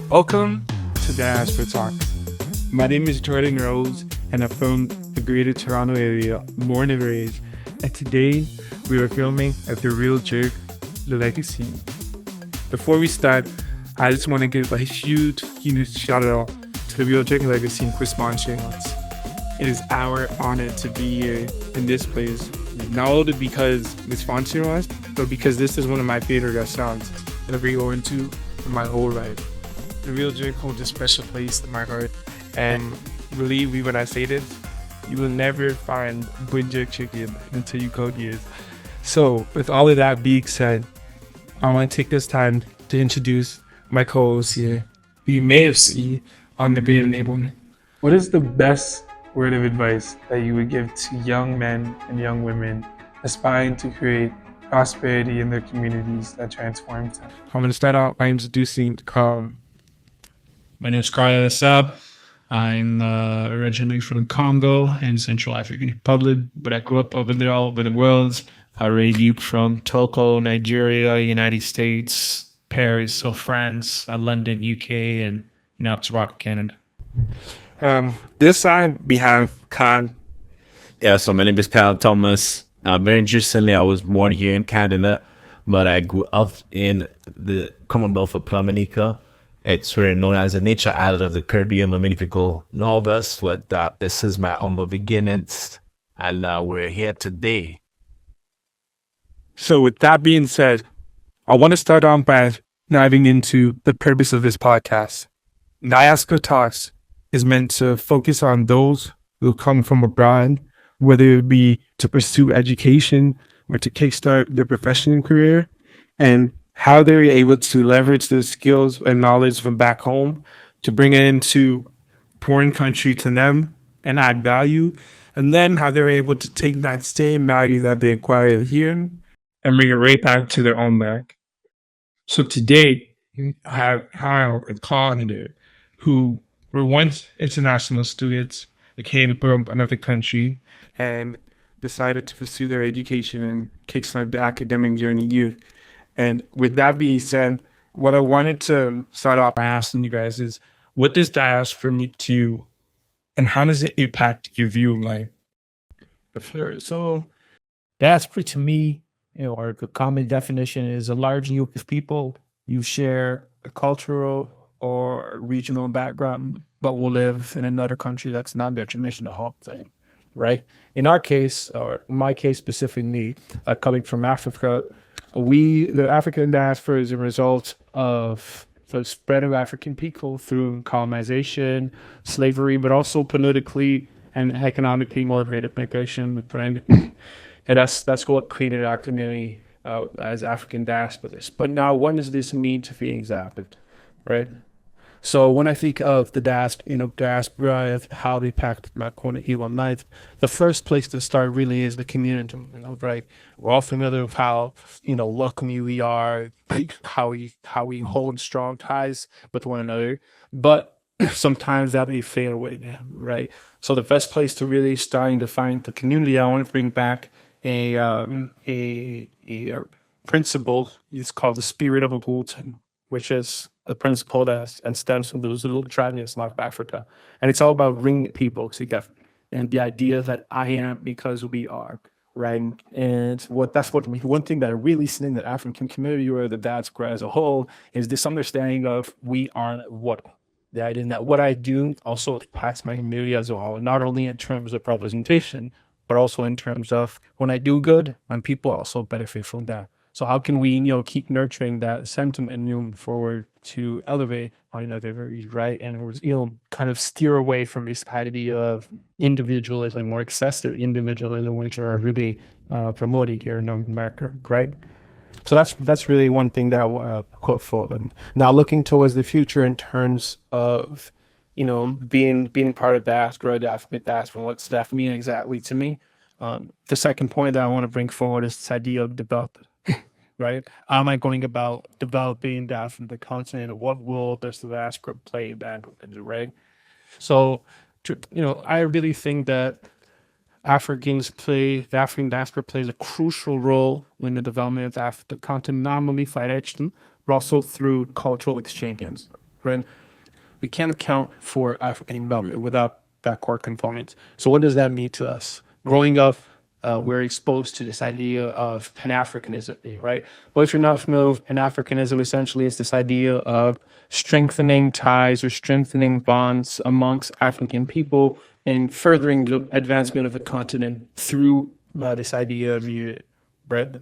Welcome to Diaspora Talks. My name is Jordan Rose, and I'm from the Greater Toronto area, born and raised. And today, we are filming at The Real Jerk, The Legacy. Before we start, I just want to give a huge shout out to The Real Jerk Legacy for sponsoring us. It is our honor to be here in this place, not only because they sponsor us, but because this is one of my favorite restaurants that I've been going to for my whole life. The Real Jerk holds a special place in my heart, and believe me when I say this, you will never find good jerk chicken until you go here. So, with all of that being said, I want to take this time to introduce my co-host here, who you may have seen on the video enablement. What is the best word of advice that you would give to young men and young women aspiring to create prosperity in their communities that transforms them? I'm going to start out by introducing Karl. My name is Karl-Yann. I'm originally from Congo and Central African Republic, but I grew up over there all over the world. I raised from Togo, Nigeria, United States, Paris, so France, London, UK, and now Toronto, Canada. This side we have Kyle. Yeah, so my name is Kyle Thomas. Very interestingly, I was born here in Canada, but I grew up in the Commonwealth of Dominica. It's really known as the nature island of the Caribbean. Many people know this, but this is my humble beginnings, and we're here today. So with that being said, I want to start off by diving into the purpose of this podcast. Diaspora Talks is meant to focus on those who come from abroad, whether it be to pursue education or to kickstart their professional career, and how they're able to leverage the skills and knowledge from back home to bring it into foreign country to them and add value, and then how they're able to take that same value that they acquired here and bring it right back to their own back. So today, I have Kyle and Connie, who were once international students that came from another country and decided to pursue their education and kickstart the academic journey here. And with that being said, what I wanted to start off by asking you guys is, what does diaspora mean to you, and how does it impact your view of life? Sure. So diaspora to me, or the common definition, is a large group of people you share a cultural or regional background, but will live in another country that's not their traditional home thing, right? In our case, or my case specifically, coming from Africa, the African diaspora is a result of the spread of African people through colonization, slavery, but also politically and economically motivated migration. And that's what created our community as African diasporas. But now, what does this mean to be exacted, right? So when I think of the diaspora, of how they impact my quality of life, the first place to start really is the community, right? We're all familiar with how, welcoming we are, how we hold strong ties with one another, but sometimes that may fade away, right? So the best place to really starting to find the community, I want to bring back a principle. It's called the spirit of Ubuntu, which is a principle that stems from those little tribes in South Africa. And it's all about bringing people together. And the idea that I am because we are, right? And one thing that I really see in the African community, or the diaspora as a whole, is this understanding of we are what. The idea that what I do also impacts my community as a whole, not only in terms of representation, but also in terms of when I do good, and people also benefit from that. So how can we, keep nurturing that sentiment and moving forward to elevate on another, right? And kind of steer away from this idea of individualism or excessive individualism, which are really promoted here in North America, right? So that's really one thing that I want to quote for them. Now, looking towards the future in terms of, being part of diaspora, what's that mean exactly to me? The second point that I want to bring forward is this idea of development. Right? How am I going about developing that from the continent? What role does the diaspora play in that? Right? So, I really think that the African diaspora plays a crucial role in the development of the continent, not only financially, but also through cultural exchanges. right? We can't account for African development without that core component. So what does that mean to us? Growing up, we're exposed to this idea of Pan-Africanism, right? But if you're not familiar with Pan-Africanism, essentially it's this idea of strengthening ties or strengthening bonds amongst African people and furthering the advancement of the continent through this idea of unity, right?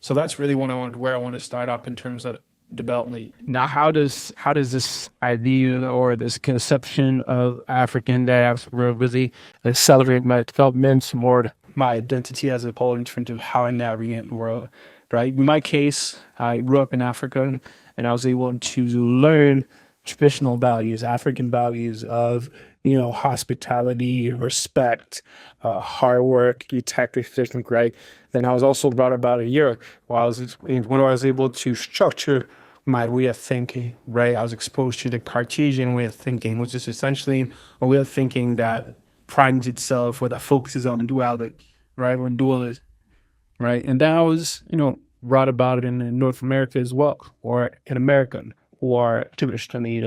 So that's really where I want to start up in terms of development. Now, how does this idea or this conception of African diaspora really accelerate my development, more my identity as a Polish in terms of how I navigate the world, right? In my case, I grew up in Africa and I was able to learn traditional values, African values of, hospitality, respect, hard work, detective, right? Then I was also brought about a year when I was able to structure my way of thinking, right? I was exposed to the Cartesian way of thinking, which is essentially a way of thinking that prides itself or that focuses on duality, right? Or dualism, right? And that was, brought about it in North America as well, or in America, who are traditionally,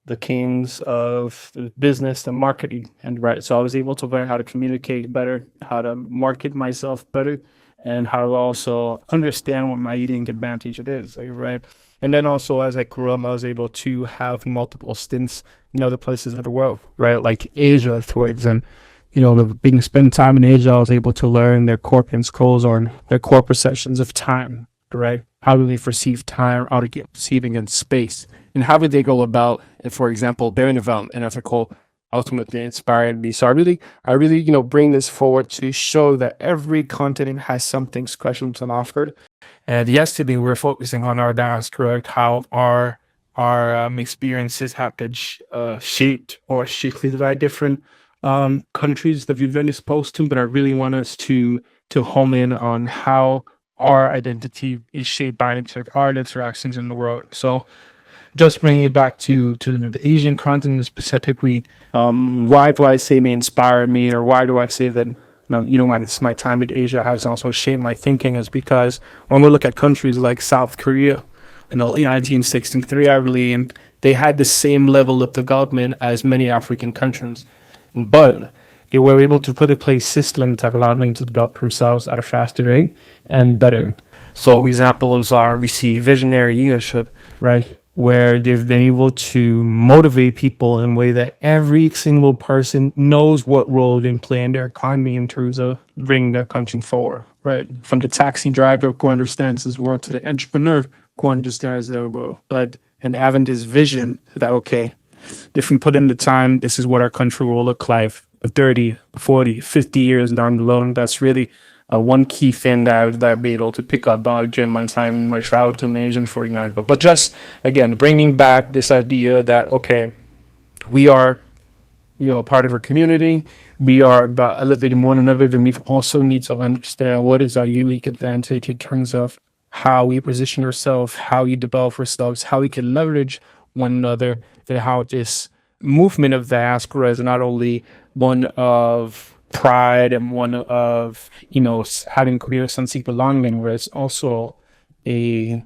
the kings of the business and marketing. And right, so I was able to learn how to communicate better, how to market myself better, and how to also understand what my eating advantage it is, right? And then also as I grew up, I was able to have multiple stints in other places of the world, right? Like Asia, for example. Being spend time in Asia, I was able to learn their core principles or their core perceptions of time, right? How do they perceive time? How do they perceiving in space? And how do they go about, for example, their development and ethical ultimately inspired me. So I really, bring this forward to show that every continent has something special to offer. And yesterday we were focusing on our diaspora, how our experiences have been shaped by different countries that we've been exposed to, but I really want us to home in on how our identity is shaped by our interactions in the world. So just bringing it back to the Asian continent specifically, why do I say they inspired me, or why do I say that my time in Asia has also shaped my thinking, is because when we look at countries like South Korea in the 1963, I believe, and they had the same level of development as many African countries, but they were able to put in place systems that allowed them to develop themselves at a faster rate and better. So examples are, we see visionary leadership, right, where they've been able to motivate people in a way that every single person knows what role they play in their economy in terms of bringing their country forward, right? From the taxi driver who understands his world to the entrepreneur who understands their world, and having this vision that, okay, if we put in the time, this is what our country will look like 30, 40, 50 years down the road. That's really one key thing that I've been able to pick up during my time in my travel to Asia, for example. But just, again, bringing back this idea that, okay, we are, part of our community. We are about elevating one another, then we also need to understand what is our unique advantage in terms of how we position ourselves, how we develop ourselves, how we can leverage one another, and how this movement of diaspora is not only one of pride and one of, having clear sense of belonging, but it's also a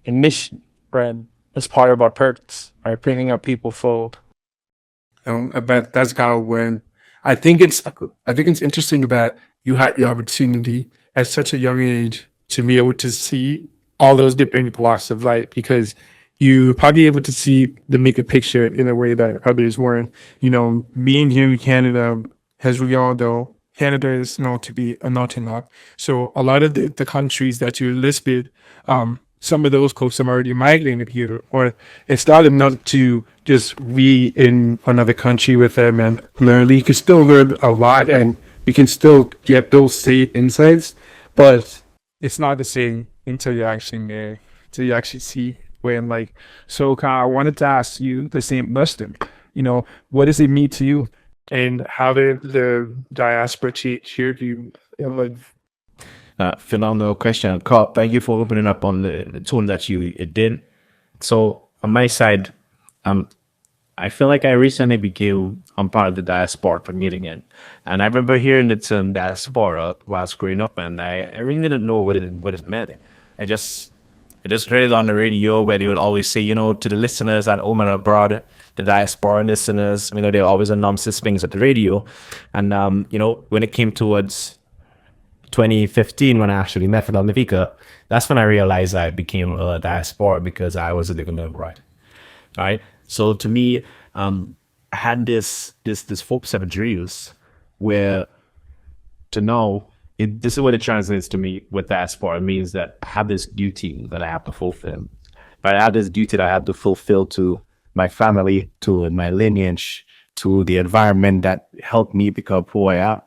mission, right? As part of our purpose, right? Bringing our people forward. But that's kind of when I think it's interesting that you had the opportunity at such a young age to be able to see all those different walks of life, because you're probably able to see the bigger picture in a way that others weren't. Being here in Canada, as we all know, Canada is known to be a melting pot. So a lot of the countries that you listed, some of those coasts have already migrated here, or it's not enough to just be in another country with them and learn. You can still learn a lot, and you can still get those same insights, but it's not the same until you actually see. When so Kyle, I wanted to ask you the same question. What does it mean to you, and how did the diaspora cheer you? Phenomenal question, Carl. Thank you for opening up on the tone that you did. So on my side, I feel like I recently became part of the diaspora community again, and I remember hearing the term diaspora whilst growing up, and I really didn't know what it meant. I just heard it on the radio where they would always say, to the listeners at home and abroad, the diaspora listeners, they always announce these things at the radio. And, when it came towards 2015, when I actually met Fernando, that's when I realized I became a diaspora because I was living abroad. Right. So to me, I had this focus of dreams where to know this is what it translates to me with diaspora. It means that I have this duty that I have to fulfill. But I have this duty that I have to fulfill to my family, to my lineage, to the environment that helped me become who I am.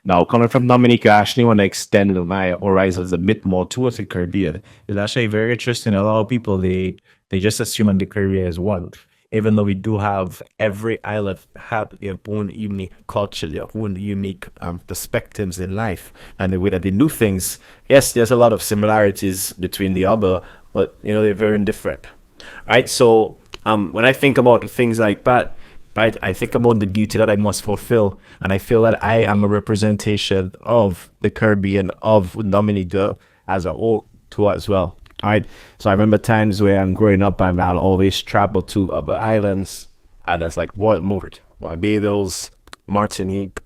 Now, coming from Dominica, I actually want to extend my horizons a bit more towards the Caribbean. It's actually very interesting. A lot of people, they just assume the Caribbean is one. Even though we do have every island have their own unique culture, their own unique perspectives in life and the way that they do things. Yes, there's a lot of similarities between the other, but they're very different. Right? So when I think about things like that, right, I think about the duty that I must fulfill, and I feel that I am a representation of the Caribbean, of Dominica as a whole too as well. All right. So I remember times where I'm growing up, I'll always travel to other islands, and that's like Barbados, Martinique,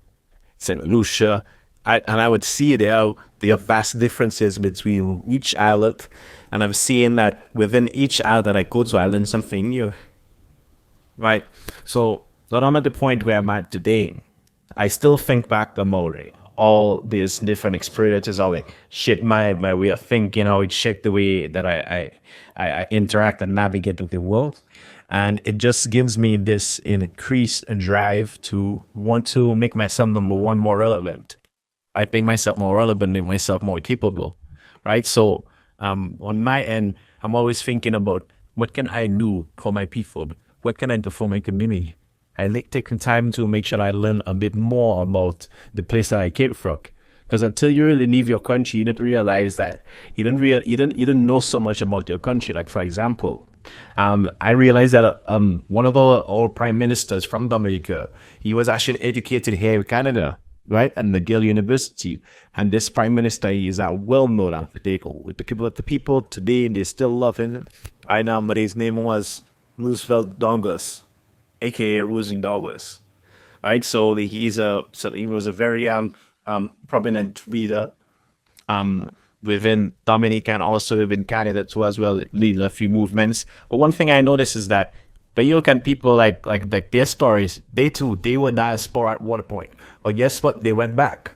Saint Lucia, and I would see there the vast differences between each island, and I'm seeing that within each island that I go to, I learn something new. Right. So when I'm at the point where I'm at today, I still think back about all these different experiences, how it shaped my way of thinking, how it shaped the way that I interact and navigate with the world. And it just gives me this increased drive to want to make myself, number one, more relevant. I make myself more relevant, make myself more capable, right? So on my end, I'm always thinking about what can I do for my people? What can I do for my community? I like taking time to make sure I learn a bit more about the place that I came from. Because until you really leave your country, you didn't realize that you didn't know so much about your country. Like for example, I realized that one of our prime ministers from Dominica, he was actually educated here in Canada, right, at McGill University. And this prime minister is a well-known architect with the people today. They still love him. I know, but his name was Roosevelt Douglas, aka Roosing Douglas, right? So he was a very prominent leader within Dominica and also within Canada too as well, leading a few movements. But one thing I noticed is that the European people, like their stories, they were diaspora at one point. But guess what? They went back,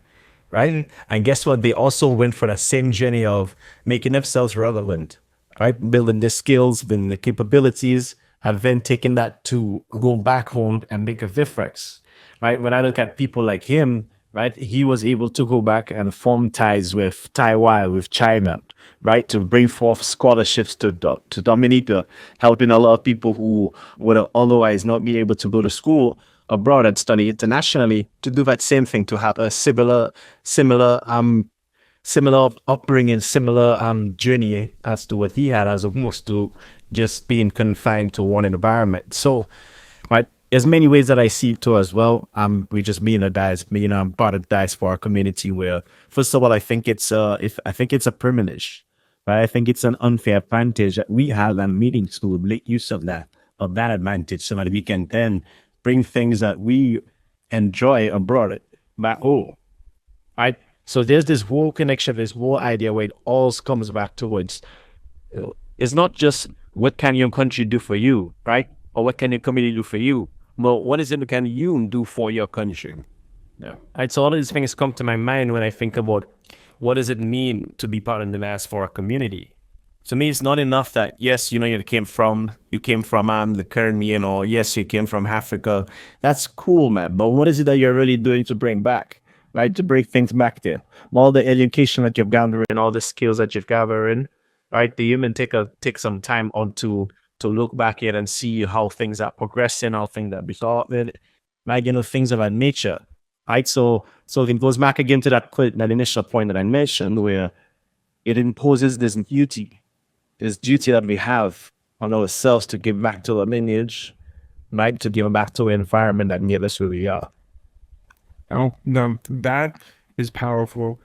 right? And guess what? They also went for the same journey of making themselves relevant, right? Building their skills, building the capabilities, and then taking that to go back home and make a difference, right? When I look at people like him, right, he was able to go back and form ties with Taiwan, with China, right, to bring forth scholarships to Dominica, helping a lot of people who would otherwise not be able to go to school abroad and study internationally to do that same thing, to have a similar upbringing, similar journey as to what he had, as opposed to just being confined to one environment. So, right, there's many ways that I see it too as well. We just being part of the diaspora community where, first of all, I think it's a privilege, right? I think it's an unfair advantage that we have and meetings to make use of that advantage so that we can then bring things that we enjoy abroad back home, right? So there's this whole connection, this whole idea where it all comes back towards, it's not just what can your country do for you, right? Or what can your community do for you? But what is it can you do for your country? Yeah. Right, so all of these things come to my mind when I think about what does it mean to be part of the diaspora community. To me, it's not enough that, yes, you came from the Caribbean, or yes, you came from Africa. That's cool, man. But what is it that you're really doing to bring back? Right, to bring things back there. All the education that you've gathered and all the skills that you've gathered, right? Do you even take some time on to look back at and see how things are progressing, how things are resolving, like things of that nature, right? So it goes back again to that initial point that I mentioned, where it imposes this duty that we have on ourselves to give back to the lineage, right? To give back to the environment that made us who we are. Oh, no, that is powerful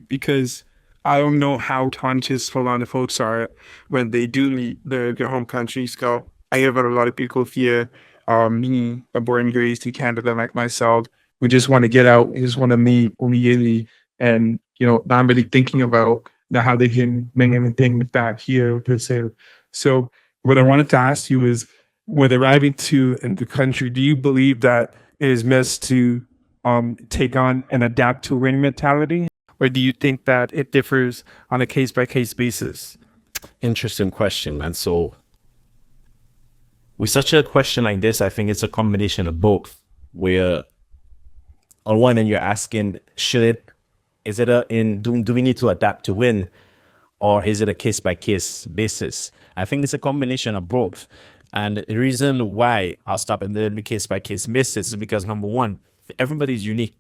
because I don't know how conscious a lot of folks are when they do leave their home countries. So I hear about a lot of people here, me, a born and raised in Canada like myself, we just want to get out, we just want to leave immediately. And, not really thinking about how they can bring anything back here per se. So what I wanted to ask you is, when arriving to in the country, do you believe that it is best to take on and adapt to win mentality? Or do you think that it differs on a case by case basis? Interesting question, man. So with such a question like this, I think it's a combination of both. Where on one end you're asking, do we need to adapt to win, or is it a case by case basis? I think it's a combination of both. And the reason why I'll stop at the case by case basis is because, number one, everybody's unique,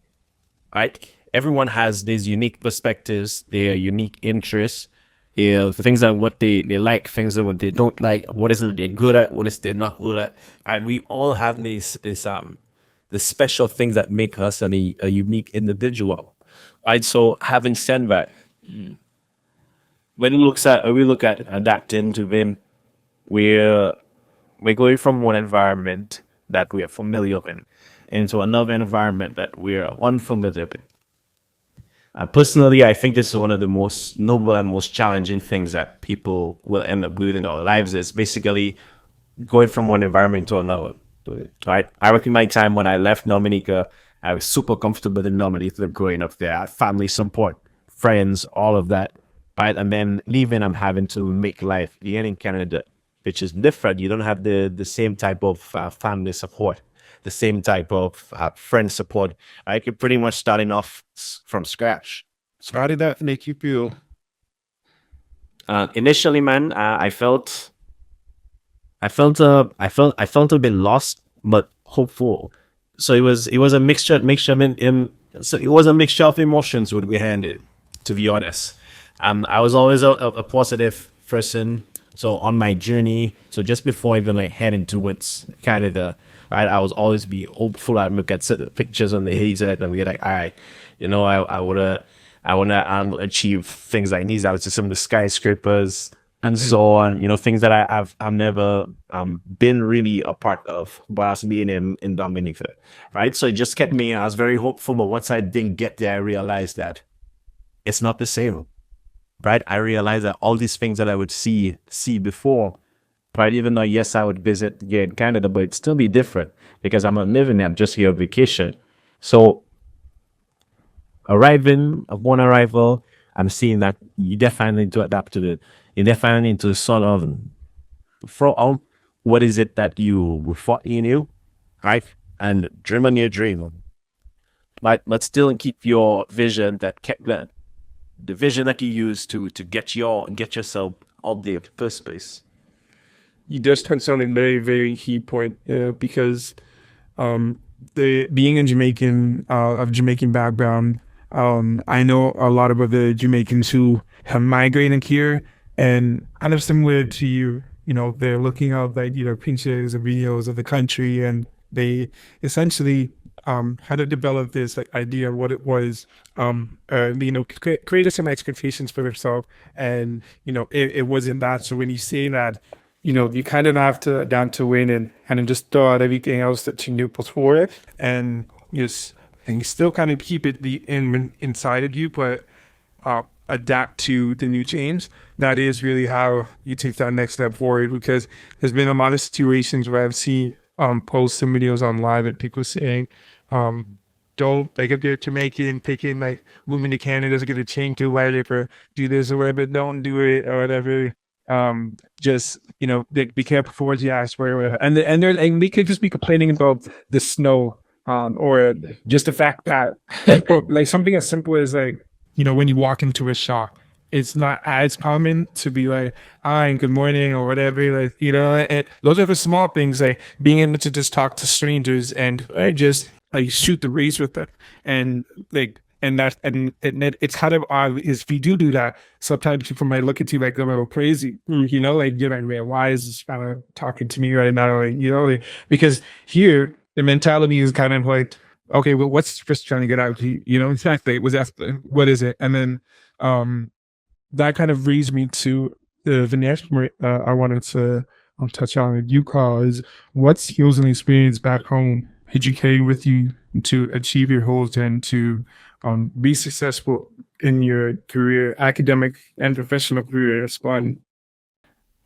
right? Everyone has these unique perspectives, their unique interests, things that what they like, things that what they don't like, what is it they're good at, what is they're not good at. And we all have the special things that make us a unique individual, right? So having said that, when we look at adapting to them, we're going from one environment that we are familiar with into another environment that we are unfamiliar with. Personally, I think this is one of the most noble and most challenging things that people will end up doing in their lives, is basically going from one environment to another. Right? I reckon my time when I left Dominica, I was super comfortable in Dominica growing up there. I had family support, friends, all of that. Right? And then leaving, I'm having to make life here in Canada, which is different. You don't have the same type of family support, the same type of friend support. Right? You're pretty much starting off from scratch. So how did that make you feel? Initially, man, I felt a bit lost, but hopeful. So it was a mixture of emotions would be handed, to be honest. I was always a positive person. So on my journey, so just before even heading towards Canada, right, I was always be hopeful. I'd look at pictures on the hazel and be like, all right, I wanna achieve things like these. I would see some of the skyscrapers and so on, things that I've never been really a part of whilst being in Dominica, right? So it just kept me, I was very hopeful, but once I didn't get there, I realized that it's not the same, right? I realized that all these things that I would see before, right? Even though, yes, I would visit here in Canada, but it'd still be different because I'm not living there, I'm just here on vacation. So upon arrival, I'm seeing that you definitely need to adapt to it. You definitely need to sort of throw out what is it that you thought you knew, right? And dream on your dream. But still keep your vision the vision that you use to get yourself out there in the first place. You just touched on a very, very key point, because being a Jamaican, of Jamaican background, I know a lot of the Jamaicans who have migrated here, and kind of similar to you, they're looking at pictures and videos of the country, and they essentially had to develop this idea of what it was, created some expectations for themselves, and it wasn't that. So when you say that, you kind of have to adapt to win and kind of just throw out everything else that you knew before it, and you still kind of keep it inside of you, but adapt to the new change. That is really how you take that next step forward, because there's been a lot of situations where I've seen posts and videos online that people saying, don't, if you're Jamaican, thinking moving to Canada is going to change your life or do this or whatever, don't do it or whatever. Just be careful for what you ask for, and they could just be complaining about the snow, or just the fact that something as simple as when you walk into a shop, it's not as common to be like, hi, good morning or whatever, and those are the small things, being able to just talk to strangers and just shoot the breeze with them, and it's kind of odd is if you do that, sometimes people might look at you like I'm a little crazy, you're like, man, why is this kind of talking to me right now, because here the mentality is kind of like, okay, well, what's just trying to get out, exactly, what is it, and then that kind of brings me to the next point I wanted to touch on with you, Carl, is what skills and experience back home did you carry with you to achieve your goals and to be successful in your career, academic and professional career as well?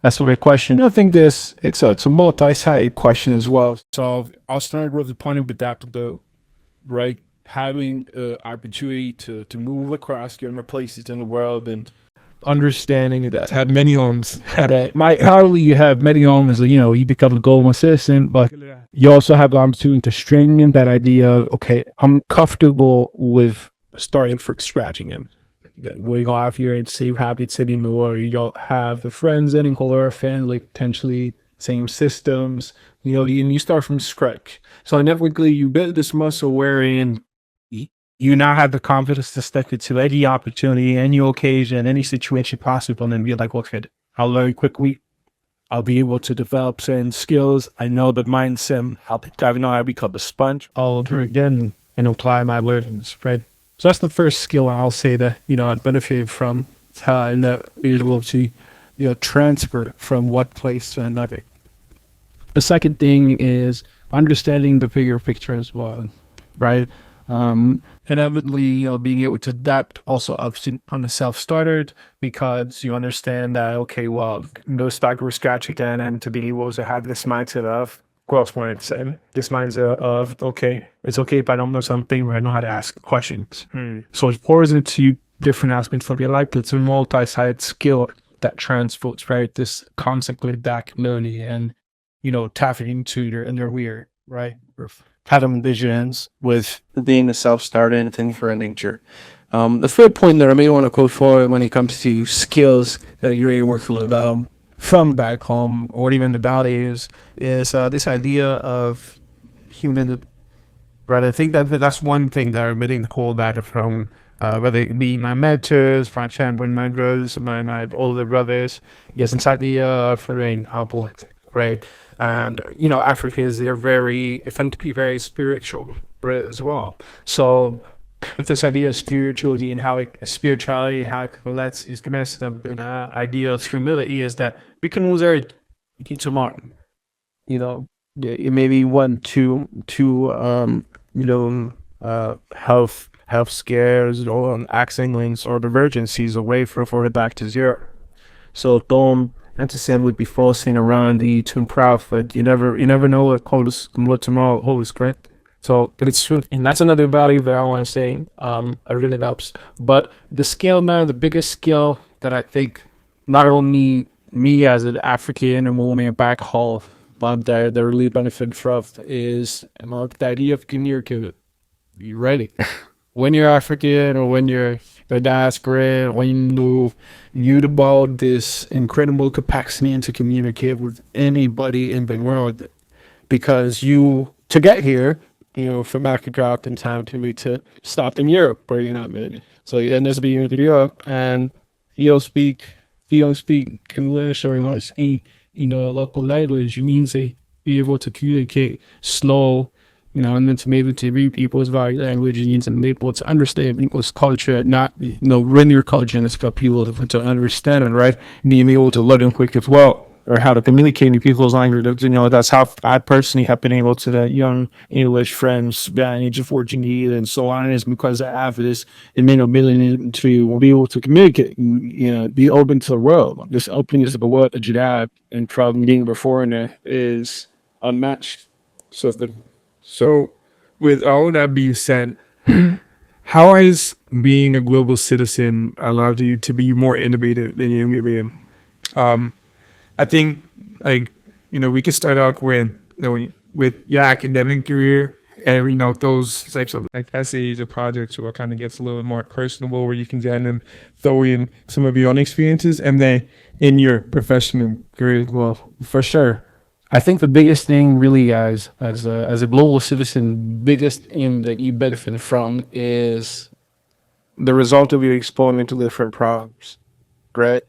That's a great question. I think it's a multi-sided question as well. So I'll start with the point of adaptability, right? Having opportunity to move across different places in the world and understanding that have many homes. Not only you have many homes, you become a global citizen, but you also have the opportunity to strengthen that idea of, okay, I'm comfortable with starting from scratch again. We go out here and see happy city in the world. You don't have the friends anymore, family, potentially same systems, and you start from scratch. So inevitably you build this muscle wherein you now have the confidence to step into any opportunity, any occasion, any situation possible, and then be like, okay, I'll learn quickly. I'll be able to develop certain skills. I know the mindset. I know how to become a sponge. I'll do it again and apply my learnings, right? So that's the first skill I'll say that, I benefited from, and that be able to, transfer from one place to another. The second thing is understanding the bigger picture as well, right? Inevitably, being able to adapt also on the self-started, because you understand that, okay, well, no start with scratch again, and to be able to have this mindset of growth mindset, this mindset of, okay, it's okay if I don't know something, but I know how to ask questions. So it pours into different aspects of your life. It's a multi-sided skill that transfers, right? This constantly back learning and, tapping into their inner weird, right? Having visions with being a self-starter and things for a nature. The third point that I may want to go for when it comes to skills that you're able to work with from back home, or even the values, is this idea of human, right? I think that's one thing that I'm really hold back from, whether it be my mentors, my family members, my older brothers. Yes, it's idea of being right? And Africans, they tend to be very spiritual, right, as well. So with this idea of spirituality and how it relates is the idea of humility is that we can lose everything tomorrow. It may be health scares or accidents or emergencies away for it back to zero. So don't necessarily be forcing around the too proud, but you never know what tomorrow holds, correct? So it's true, and that's another value that I want to say. It really helps. But the skill, man, the biggest skill that I think not only me as an African and woman back home, but that really benefit from is the idea of communicating. You ready? When you're African or when you're the diaspora, when you develop this incredible capacity to communicate with anybody in the world, because to get here, from Africa oftentimes to stop in Europe where you're not been. So you end up being in Europe and you don't speak English or you don't speak, a local language. You mean to be able to communicate slow, and then to be able to read people's body language and to be able to understand people's culture, not, linear culture, and it's for people to understand it, right? And being able to learn quick as well, or how to communicate in people's language. That's how I personally have been able to that young English friends by the age of 14 and so on, is because I have this ability to be able to communicate, be open to the world. This openness of the world that you have and from being before in there is unmatched. So, with all that being said, how has being a global citizen allowed you to be more innovative than you may be? I think, we could start out with your academic career and, those types of essays or projects where it kind of gets a little more personable, where you can then throw in some of your own experiences, and then in your professional career as well. For sure. I think the biggest thing really as a global citizen, biggest thing that you benefit from is the result of your exposure to different problems, right?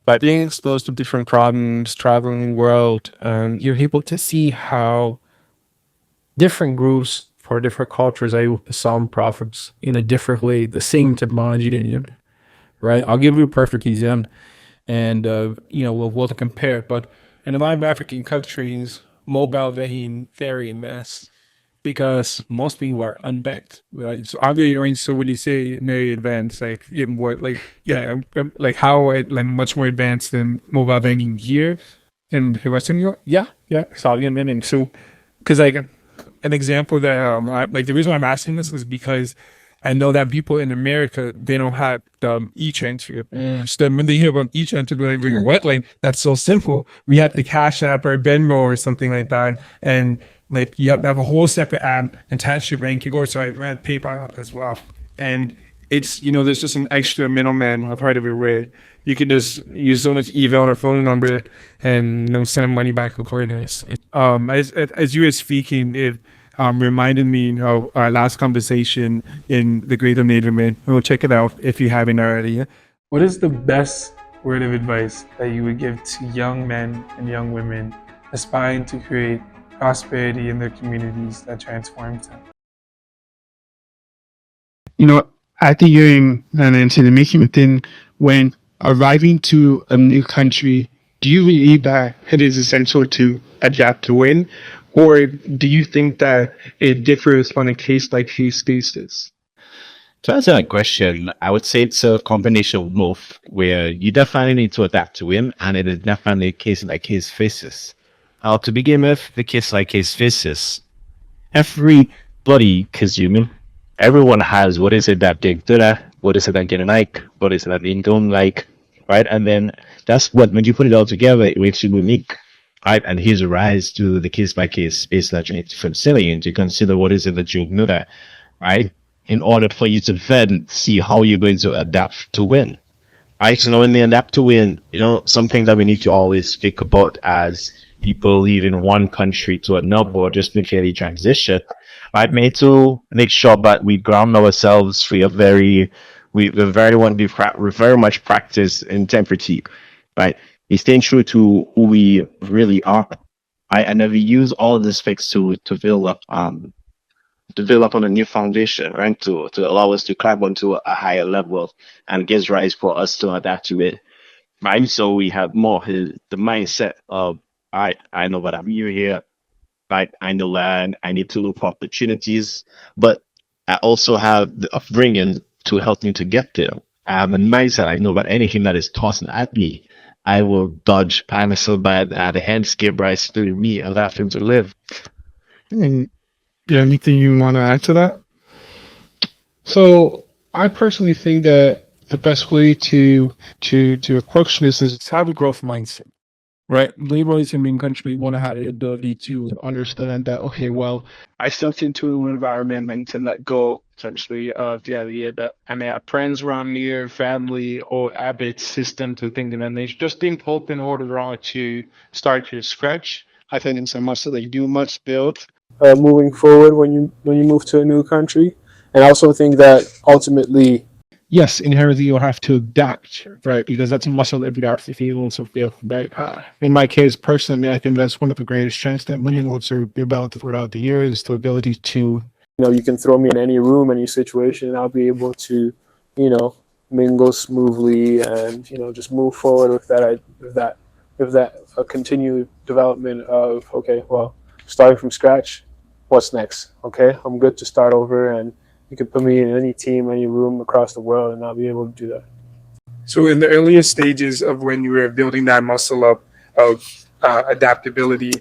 By being exposed to different problems, traveling the world, you're able to see how different groups for different cultures are able to solve problems in a different way, the same technology than you, right? I'll give you a perfect example, and we'll compare. But in a lot of African countries, mobile vein very mass because most people are unbanked, right? So obviously, so when you say very advanced, like in what, like like how like much more advanced than mobile banking here in Western Europe? Yeah. So I mean, so because like an example that like the reason why I'm asking this is because I know that people in America, they don't have e-transfer. So when they hear about e-transfer, they're like, what? Like, that's so simple. We have the Cash App or Venmo or something like that. And like, you have to have a whole separate app attached to your bank. You go, so I ran PayPal as well. And it's, there's just an extra middleman. I've heard of it where you can just use someone's email or phone number and send money back accordingly. As you were speaking, it reminded me of our last conversation in the Greater Neighborhood. We'll check it out if you haven't already. What is the best word of advice that you would give to young men and young women aspiring to create prosperity in their communities that transforms them? At the hearing and into the making within, when arriving to a new country, do you believe that it is essential to adapt to win? Or do you think that it differs on a case-by-case basis? To answer that question, I would say it's a combination of both, where you definitely need to adapt to him, and it is definitely a case-by-case basis. To begin with, the case-by-case basis, everybody consuming, everyone has what is it that they're good at, what is it that they like, what is it that they don't like, right? And then that's what, when you put it all together, it makes you unique. Right, and here's a rise to the case-by-case space that you need to consider. You need to consider what is it that you know that, right? In order for you to then see how you're going to adapt to win. Right, so when they adapt to win, something that we need to always think about as people leaving one country to another or just literally transition, right? Made to make sure that we ground ourselves. We very much practice integrity, right? Is staying true to who we really are. And then we use all of these things to build up on a new foundation, right? To allow us to climb onto a higher level and gives rise for us to adapt to it. Right. So we have more the mindset of I know what I'm here, right? I know that I need to look for opportunities, but I also have the upbringing to help me to get there. I have a mindset, I know that anything that is tossed at me, I will dodge, pat myself by the hand, skip right through me, allow him to live. Anything you want to add to that? So I personally think that the best way to approach this is to have a growth mindset, right? Laborers in the country want to have the ability to understand that, okay, well, I stepped into an environment and to let go, essentially, of the idea that I may have friends around me, family, or habit system to think that they just didn't hope in order to start to scratch. I think it's a must that they do much build. Moving forward when you move to a new country. And I also think that ultimately, yes, inherently you'll have to adapt, right? Because that's a muscle that you have to feel. So, right? In my case, personally, I think that's one of the greatest strengths that many will developed throughout the years, the ability to, you can throw me in any room, any situation, and I'll be able to, mingle smoothly and just move forward with that continued development of, okay, well, starting from scratch, what's next? Okay, I'm good to start over, and you could put me in any team, any room across the world, and I'll be able to do that. So in the earliest stages of when you were building that muscle up of adaptability,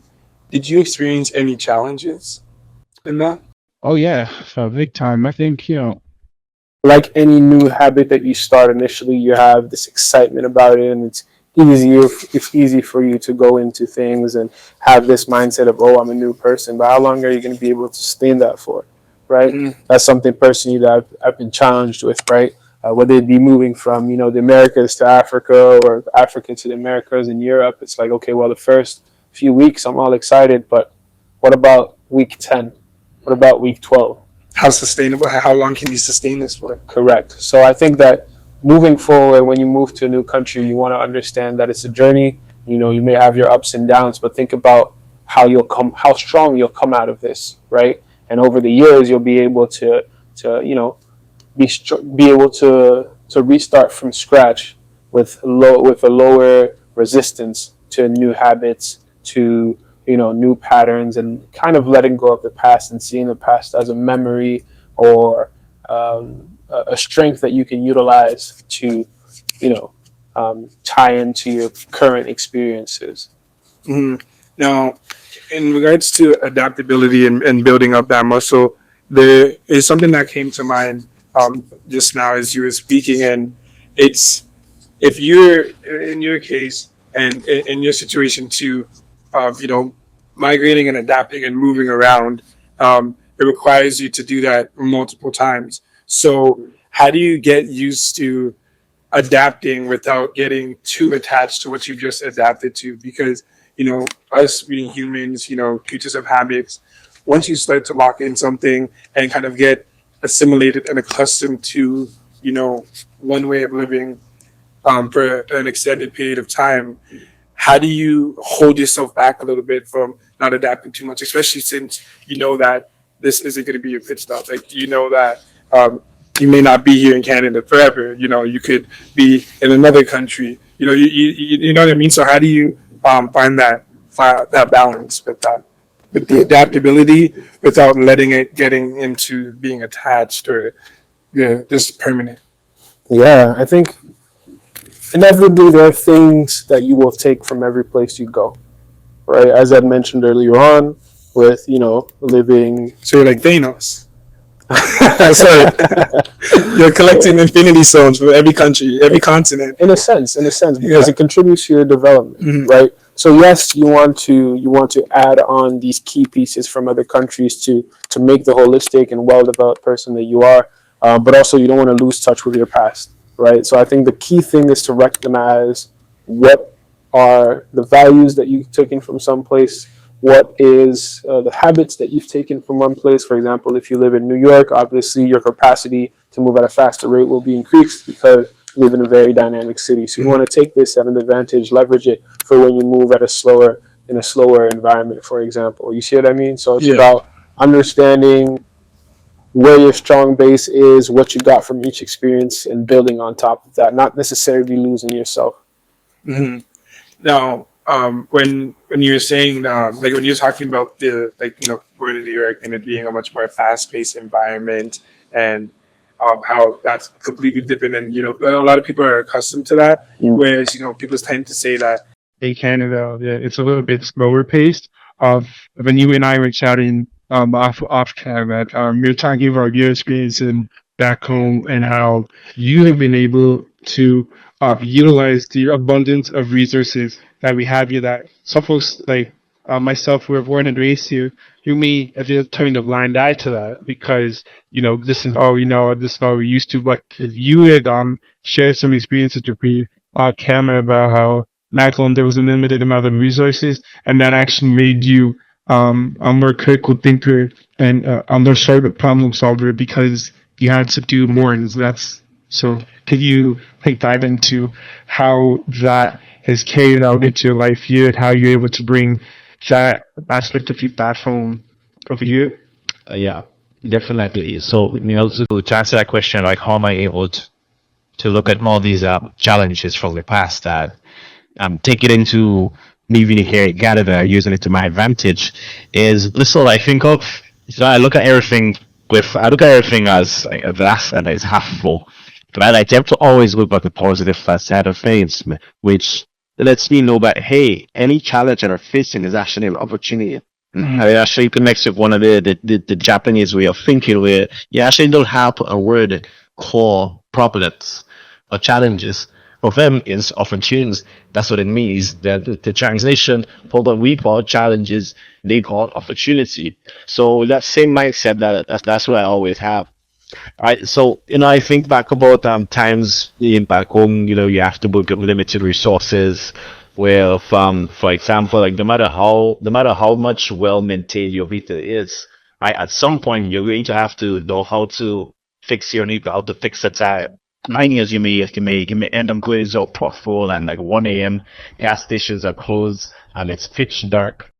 did you experience any challenges in that? oh yeah, so big time. I think, Like any new habit that you start initially, you have this excitement about it, and it's easy for you to go into things and have this mindset of, oh, I'm a new person. But how long are you going to be able to sustain that for, right? That's something personally that I've been challenged with, right? Whether it be moving from, the Americas to Africa or Africa to the Americas and Europe. It's like, okay, well, the first few weeks I'm all excited, but what about week 10? What about week 12? How sustainable? How long can you sustain this for? Correct. So I think that moving forward, when you move to a new country, you want to understand that it's a journey. You may have your ups and downs, but think about how strong you'll come out of this, right? And over the years, you'll be able to be able to to restart from scratch with a lower resistance to new habits, to new patterns, and kind of letting go of the past and seeing the past as a memory or a strength that you can utilize to tie into your current experiences. Now, in regards to adaptability and building up that muscle, there is something that came to mind just now as you were speaking, and it's if you're in your case and in your situation too, of migrating and adapting and moving around, it requires you to do that multiple times. So, how do you get used to adapting without getting too attached to what you've just adapted to? Because us being humans, creatures of habits, once you start to lock in something and kind of get assimilated and accustomed to one way of living for an extended period of time, how do you hold yourself back a little bit from not adapting too much, especially since you know that this isn't going to be your pit stop? Like, that you may not be here in Canada forever. You could be in another country. You know what I mean. So how do you find that balance with that, with the adaptability, without letting it getting into being attached or just permanent? Yeah, I think inevitably there are things that you will take from every place you go, right? As I mentioned earlier on, with living. So you're like Thanos. Sorry, you're collecting infinity stones for every country, every continent. In a sense, because it contributes to your development, right? So yes, you want to add on these key pieces from other countries to make the holistic and well-developed person that you are, but also you don't want to lose touch with your past, right? So I think the key thing is to recognize what are the values that you've taken from someplace. What is the habits that you've taken from one place? For example, if you live in New York, obviously your capacity to move at a faster rate will be increased because you live in a very dynamic city. So you want to take this at an advantage, leverage it for when you move in a slower environment, for example. You see what I mean? So it's about understanding where your strong base is, what you got from each experience, and building on top of that, not necessarily losing yourself. Mm-hmm. Now, when you're saying like when you're talking about the going to New York and it being a much more fast-paced environment, and how that's completely different, and a lot of people are accustomed to that, whereas people tend to say that In Canada, yeah, it's a little bit slower paced. When you and I were chatting off camera, we were talking about your experience in back home and how you have been able to utilize the abundance of resources that we have here. That some folks like myself, who were born and raised here, you may have just turned a blind eye to that because this is all we know, this is all we used to. But if you had shared some experiences with me off camera about how back home there was a limited amount of resources, and that actually made you a more critical thinker and a more sharp problem solver because you had to do more. And that's so. Could you dive into how that has carried out into your life here, and how you're able to bring that aspect of you back home over here? Yeah, definitely. So, also to answer that question, like how am I able to look at all these challenges from the past that take it into me really here in Canada, using it to my advantage, is this what I think of. So I look at everything as like a glass and it's half full. But I tend to always look at the positive side of things, which lets me know that hey, any challenge that I'm facing is actually an opportunity. It actually connects with one of the Japanese way of thinking, where you actually don't have a word called problems or challenges. For them, it's opportunities. That's what it means. The translation for what we call challenges, they call opportunity. So that same mindset, that's what I always have. Right. So, I think back about times in back home, you have to work with limited resources. Where, for example, like no matter how much well maintained your vita is, right, at some point you're going to have to know how to fix your need, how to fix the time. Mine is you may end up going so profitable and like 1 a.m. gas stations are closed and it's pitch dark.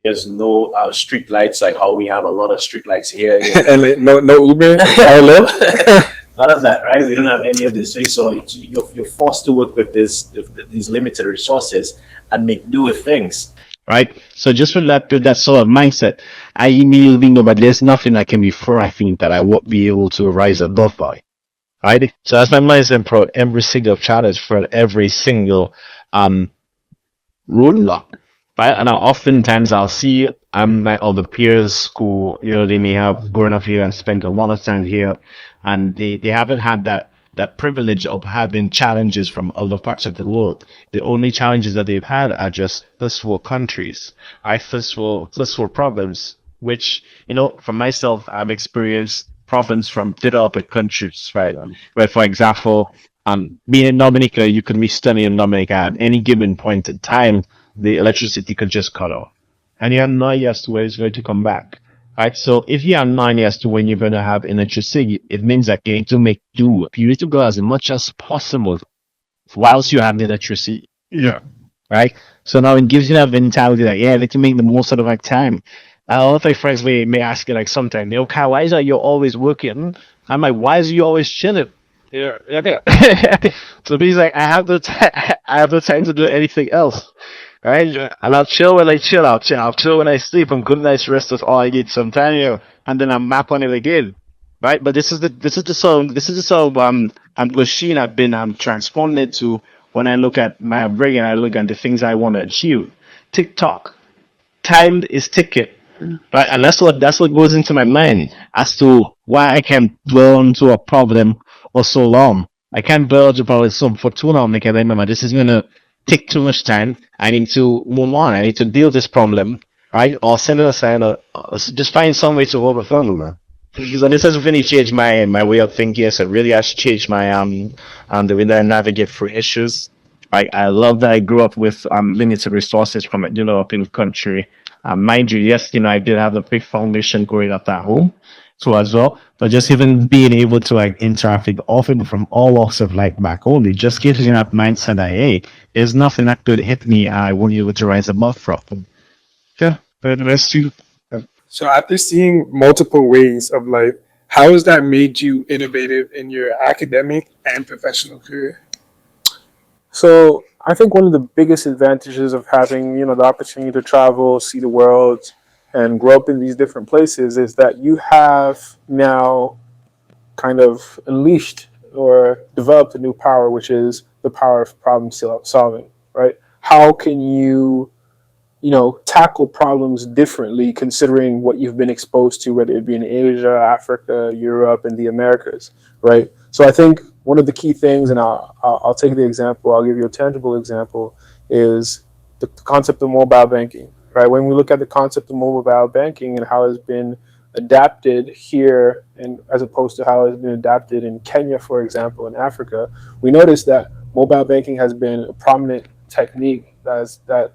There's no street lights like how we have a lot of street lights here. and like, no Uber. Hello. None of that, right? We don't have any of these things, so you're forced to work with these limited resources and make do with things, right? So just with that sort of mindset, I immediately know that there's nothing I can be frightened that I won't be able to rise above by, right? So that's my mindset for every single challenge, for every single um roadblock, right? And oftentimes I'll see my other peers who, they may have grown up here and spent a lot of time here, and they haven't had that privilege of having challenges from other parts of the world. The only challenges that they've had are just first world countries, right? First world problems, which, for myself, I've experienced problems from developed countries, right? Where, for example, being in Dominica, you could be studying in Dominica at any given point in time, the electricity could just cut off. And you have no idea as to when it's going to come back. Right? So if you have no idea as to when you're going to have electricity, it means that you need to make do. You need to go as much as possible whilst you have the electricity. Yeah. Right? So now it gives you that mentality that, yeah, let me make the most out of my time. A lot of my friends may ask you, like, sometimes, Kyle, why is that you're always working? I'm like, why is you always chilling? Yeah. So he's like, I have no time. I have no time to do anything else. Right? And I'll chill when I chill. I'll chill when I sleep. And good night's rest is all I need sometime, and then I map on it again. Right? But this is the song machine I've been transformed into when I look at my brain and I look at the things I want to achieve. TikTok. Time is ticking. Right? And that's what goes into my mind as to why I can dwell onto a problem for so long. I can't dwell onto a problem for too long because I remember this is gonna take too much time. I need to move on. I need to deal with this problem, right? Or send it aside, or just find some way to overcome it. Because this has really changed my way of thinking. So it really has changed my the way that I navigate through issues. I love that I grew up with limited resources from a developing country. Mind you, yes, I did have a big foundation growing up at home, so as well. But just even being able to interact with often from all walks of life back home, it just gives you that mindset that, hey, there's nothing that could hit me. I won't be able to rise above from. Yeah, but let's do. So after seeing multiple ways of life, how has that made you innovative in your academic and professional career? So I think one of the biggest advantages of having, the opportunity to travel, see the world, and grow up in these different places is that you have now kind of unleashed or developed a new power, which is the power of problem solving, right? How can you, tackle problems differently considering what you've been exposed to, whether it be in Asia, Africa, Europe, and the Americas, right? So I think one of the key things, and I'll take the example, I'll give you a tangible example, is the concept of mobile banking, right? When we look at the concept of mobile banking and how it's been adapted here, and as opposed to how it's been adapted in Kenya, for example, in Africa, we notice that mobile banking has been a prominent technique that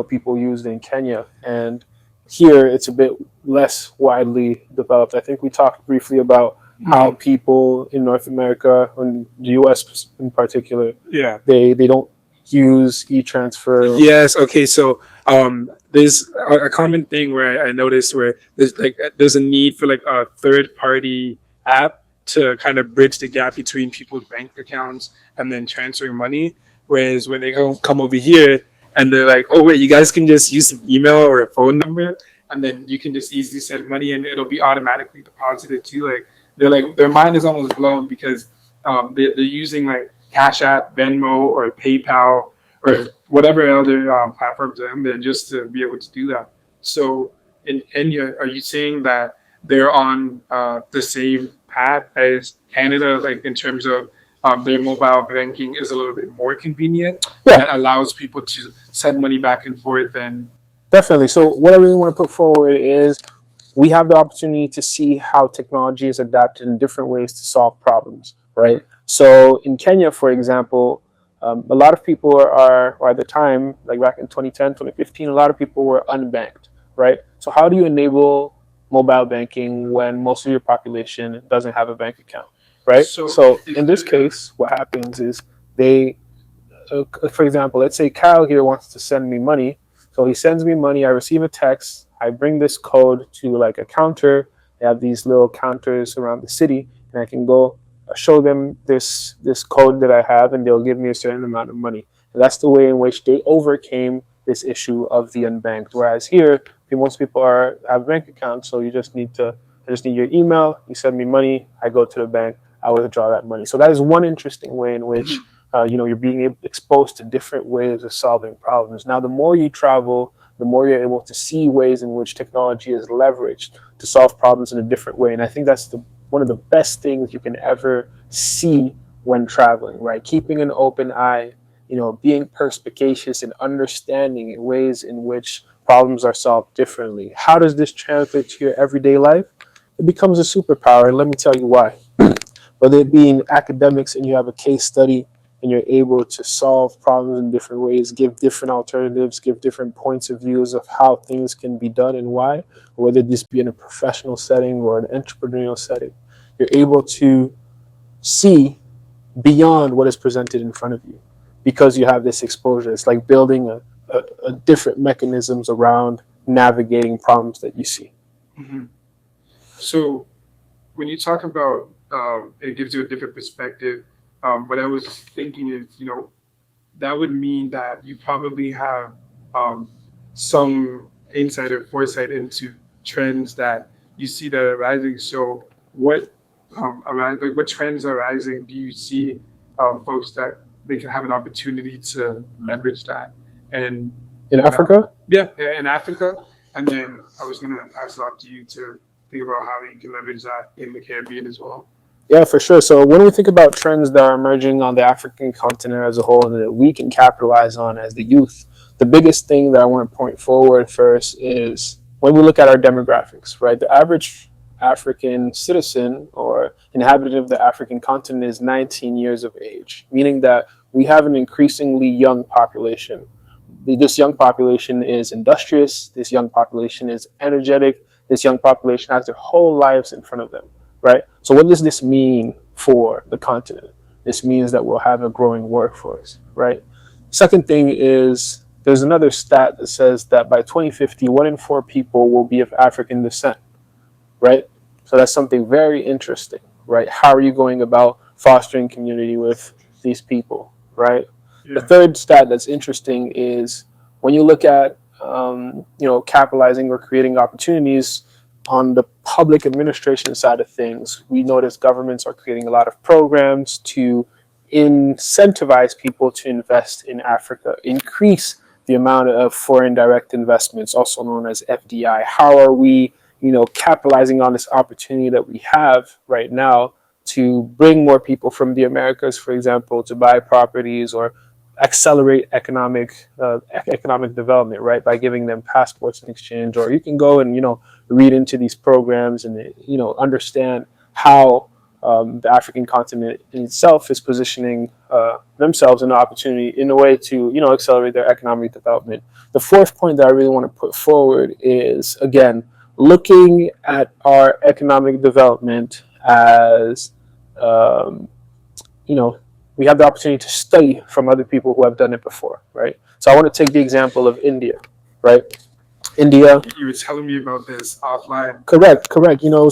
people used in Kenya, and here it's a bit less widely developed. I think we talked briefly about how people in North America and the US in particular, Yeah. they don't use e-transfer. Yes. Okay. So there's a common thing where I noticed where there's a need for like a third party app to kind of bridge the gap between people's bank accounts and then transferring money. Whereas when they come over here and they're like, oh wait, you guys can just use an email or a phone number, and then you can just easily send money and it'll be automatically deposited to like. They're like, their mind is almost blown because they're using like Cash App, Venmo, or PayPal, or whatever other platforms are there just to be able to do that. So in Kenya, are you saying that they're on the same path as Canada, like in terms of their mobile banking is a little bit more convenient? Yeah. That allows people to send money back and forth and Definitely. So what I really want to put forward is we have the opportunity to see how technology is adapted in different ways to solve problems, right? So in Kenya, for example, a lot of people or at the time, like back in 2010, 2015, a lot of people were unbanked, right? So how do you enable mobile banking when most of your population doesn't have a bank account, right? So in this case, what happens is for example, let's say Kyle here wants to send me money. So he sends me money, I receive a text, I bring this code to like a counter. They have these little counters around the city, and I can go show them this code that I have, and they'll give me a certain amount of money. And that's the way in which they overcame this issue of the unbanked. Whereas here, most people have bank accounts, so I just need your email. You send me money, I go to the bank, I withdraw that money. So that is one interesting way in which you're being exposed to different ways of solving problems. Now, the more you travel, the more you're able to see ways in which technology is leveraged to solve problems in a different way. And I think that's one of the best things you can ever see when traveling, right? Keeping an open eye, being perspicacious and understanding ways in which problems are solved differently. How does this translate to your everyday life? It becomes a superpower, and let me tell you why. Whether it be in academics and you have a case study and you're able to solve problems in different ways, give different alternatives, give different points of views of how things can be done and why, or whether this be in a professional setting or an entrepreneurial setting, you're able to see beyond what is presented in front of you because you have this exposure. It's like building a different mechanisms around navigating problems that you see. Mm-hmm. So when you talk about it gives you a different perspective, what I was thinking is, that would mean that you probably have some insight or foresight into trends that you see that are rising. So what trends are rising? Do you see folks that they can have an opportunity to leverage that? And in Africa? Yeah, in Africa. And then I was going to pass it off to you to think about how you can leverage that in the Caribbean as well. Yeah, for sure. So when we think about trends that are emerging on the African continent as a whole and that we can capitalize on as the youth, the biggest thing that I want to point forward first is when we look at our demographics, right? The average African citizen or inhabitant of the African continent is 19 years of age, meaning that we have an increasingly young population. This young population is industrious. This young population is energetic. This young population has their whole lives in front of them, right? So what does this mean for the continent? This means that we'll have a growing workforce, right? Second thing is there's another stat that says that by 2050, 1 in 4 people will be of African descent, right? So that's something very interesting, right? How are you going about fostering community with these people, right? Yeah. The third stat that's interesting is when you look at, capitalizing or creating opportunities on the public administration side of things, we notice governments are creating a lot of programs to incentivize people to invest in Africa, increase the amount of foreign direct investments, also known as FDI. How are we, capitalizing on this opportunity that we have right now to bring more people from the Americas, for example, to buy properties or accelerate economic development, right? By giving them passports in exchange, or you can go and read into these programs and understand how the African continent in itself is positioning themselves in an opportunity in a way to accelerate their economic development. The fourth point that I really want to put forward is, again, looking at our economic development as we have the opportunity to study from other people who have done it before, right? So I want to take the example of India, right? India. You were telling me about this offline. Correct.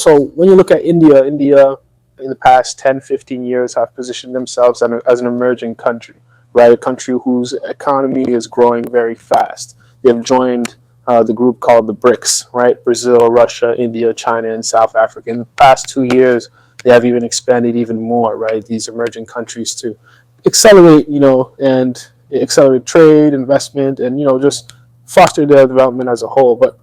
So when you look at India in the past 10, 15 years have positioned themselves as an emerging country, right? A country whose economy is growing very fast. They've joined the group called the BRICS, right? Brazil, Russia, India, China, and South Africa. In the past 2 years, they have even expanded even more, right? These emerging countries to accelerate, and accelerate trade, investment, and, just foster their development as a whole. But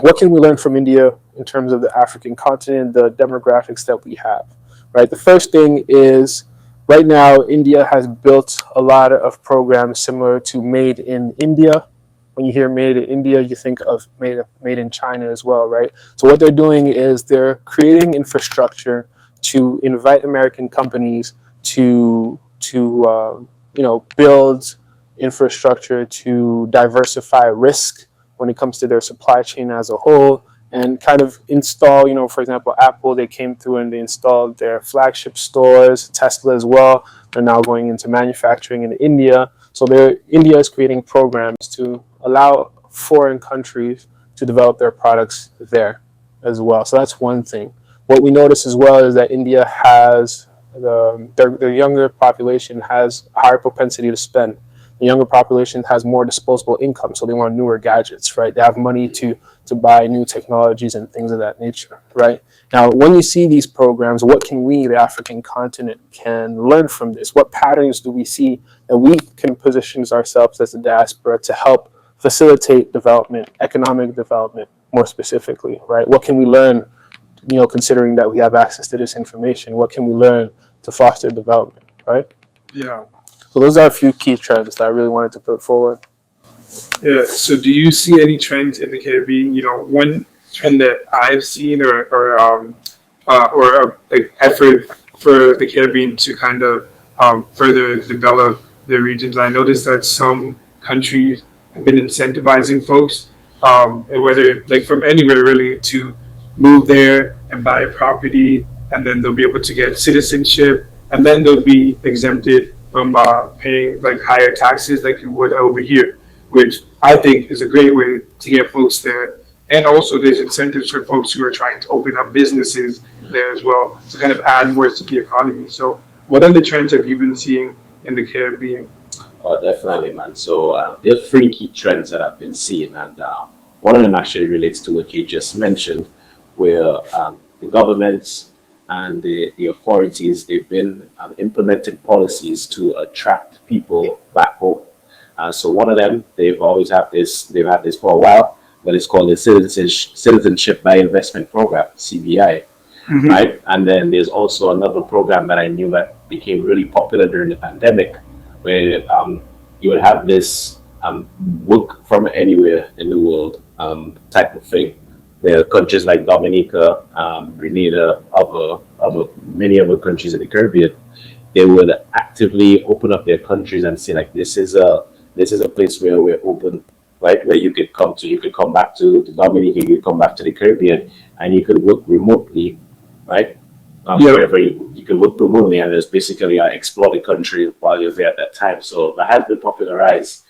what can we learn from India in terms of the African continent, the demographics that we have, right? The first thing is right now, India has built a lot of programs similar to Made in India. When you hear Made in India, you think of Made in China as well, right? So what they're doing is they're creating infrastructure to invite American companies to build infrastructure to diversify risk when it comes to their supply chain as a whole, and kind of install, for example, Apple, they came through and they installed their flagship stores, Tesla as well. They're now going into manufacturing in India. So India is creating programs to allow foreign countries to develop their products there as well. So that's one thing. What we notice as well is that India has The younger population has a higher propensity to spend. The younger population has more disposable income, so they want newer gadgets, right? They have money to buy new technologies and things of that nature, right? Now, when you see these programs, what can we, the African continent, can learn from this? What patterns do we see that we can position ourselves as a diaspora to help facilitate development, economic development, more specifically, right? What can we learn, considering that we have access to this information? What can we learn to foster development, right? Yeah. So those are a few key trends that I really wanted to put forward. Yeah. So, do you see any trends in the Caribbean? One trend that I've seen, or like effort for the Caribbean to kind of further develop the regions. I noticed that some countries have been incentivizing folks, and whether like from anywhere really, to move there and buy a property, and then they'll be able to get citizenship, and then they'll be exempted from paying like higher taxes like you would over here, which I think is a great way to get folks there. And also there's incentives for folks who are trying to open up businesses there as well to kind of add more to the economy. So what other trends have you been seeing in the Caribbean? Oh, definitely, man. So there are three key trends that I've been seeing, and one of them actually relates to what you just mentioned, where the governments and the authorities, they've been implementing policies to attract people back home. So one of them, they've had this for a while, but it's called the Citizenship by Investment Program, CBI, right? And then there's also another program that I knew that became really popular during the pandemic, where you would have this work from anywhere in the world type of thing. There are countries like Dominica, Grenada, many other countries in the Caribbean. They would actively open up their countries and say like, this is a place where we're open, right? Where you could come back to Dominica, you could come back to the Caribbean, and you could work remotely, right? Wherever you could work remotely, and just basically explore the country while you're there at that time. So that has been popularized.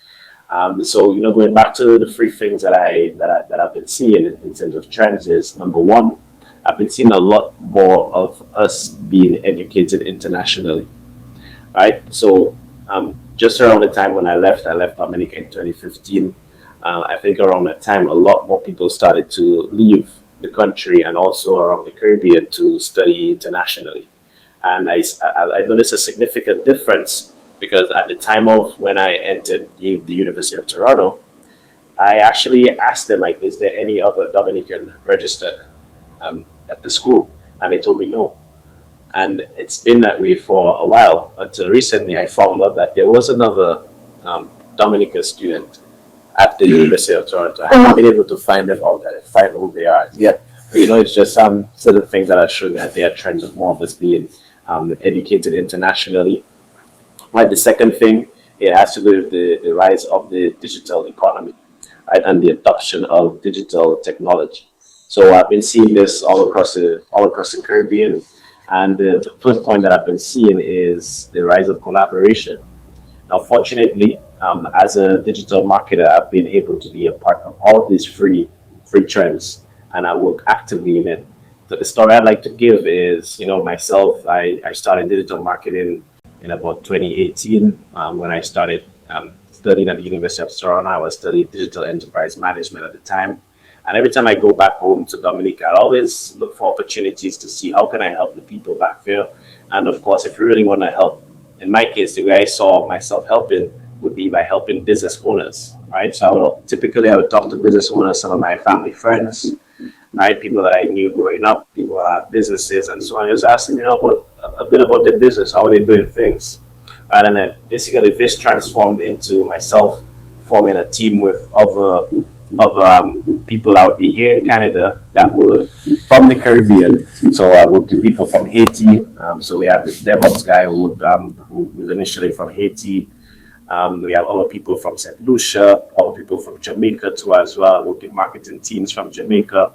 So going back to the three things that I've been seeing in terms of trends is, number one, I've been seeing a lot more of us being educated internationally, right? So just around the time when I left Dominica in 2015. I think around that time, a lot more people started to leave the country and also around the Caribbean to study internationally. And I noticed a significant difference, because at the time of when I entered the University of Toronto, I actually asked them, like, is there any other Dominican registered at the school? And they told me no. And it's been that way for a while, until recently I found out that there was another Dominican student at the University of Toronto. I haven't been able to find them out there, find who they are yet. But, it's just some sort of things that are showing that there are trends of more of us being educated internationally. Right. The second thing, it has to do with the rise of the digital economy, right, and the adoption of digital technology. So I've been seeing this all across the Caribbean, and the first point that I've been seeing is the rise of collaboration. Now, fortunately, as a digital marketer, I've been able to be a part of all these free trends, and I work actively in it. So the story I'd like to give is, myself, I started digital marketing in about 2018, when I started studying at the University of Toronto. I was studying digital enterprise management at the time. And every time I go back home to Dominica, I always look for opportunities to see how can I help the people back there. And of course, if you really want to help, in my case, the way I saw myself helping would be by helping business owners, right? So I would talk to business owners, some of my family friends, right? People that I knew growing up, people that have businesses and so on. I was asking, a bit about their business, how are they doing things? Right? And then basically this transformed into myself forming a team with other people out here in Canada that were from the Caribbean. So I worked with people from Haiti. So we have this DevOps guy who was initially from Haiti. We have other people from St. Lucia, other people from Jamaica too as well. I worked with marketing teams from Jamaica,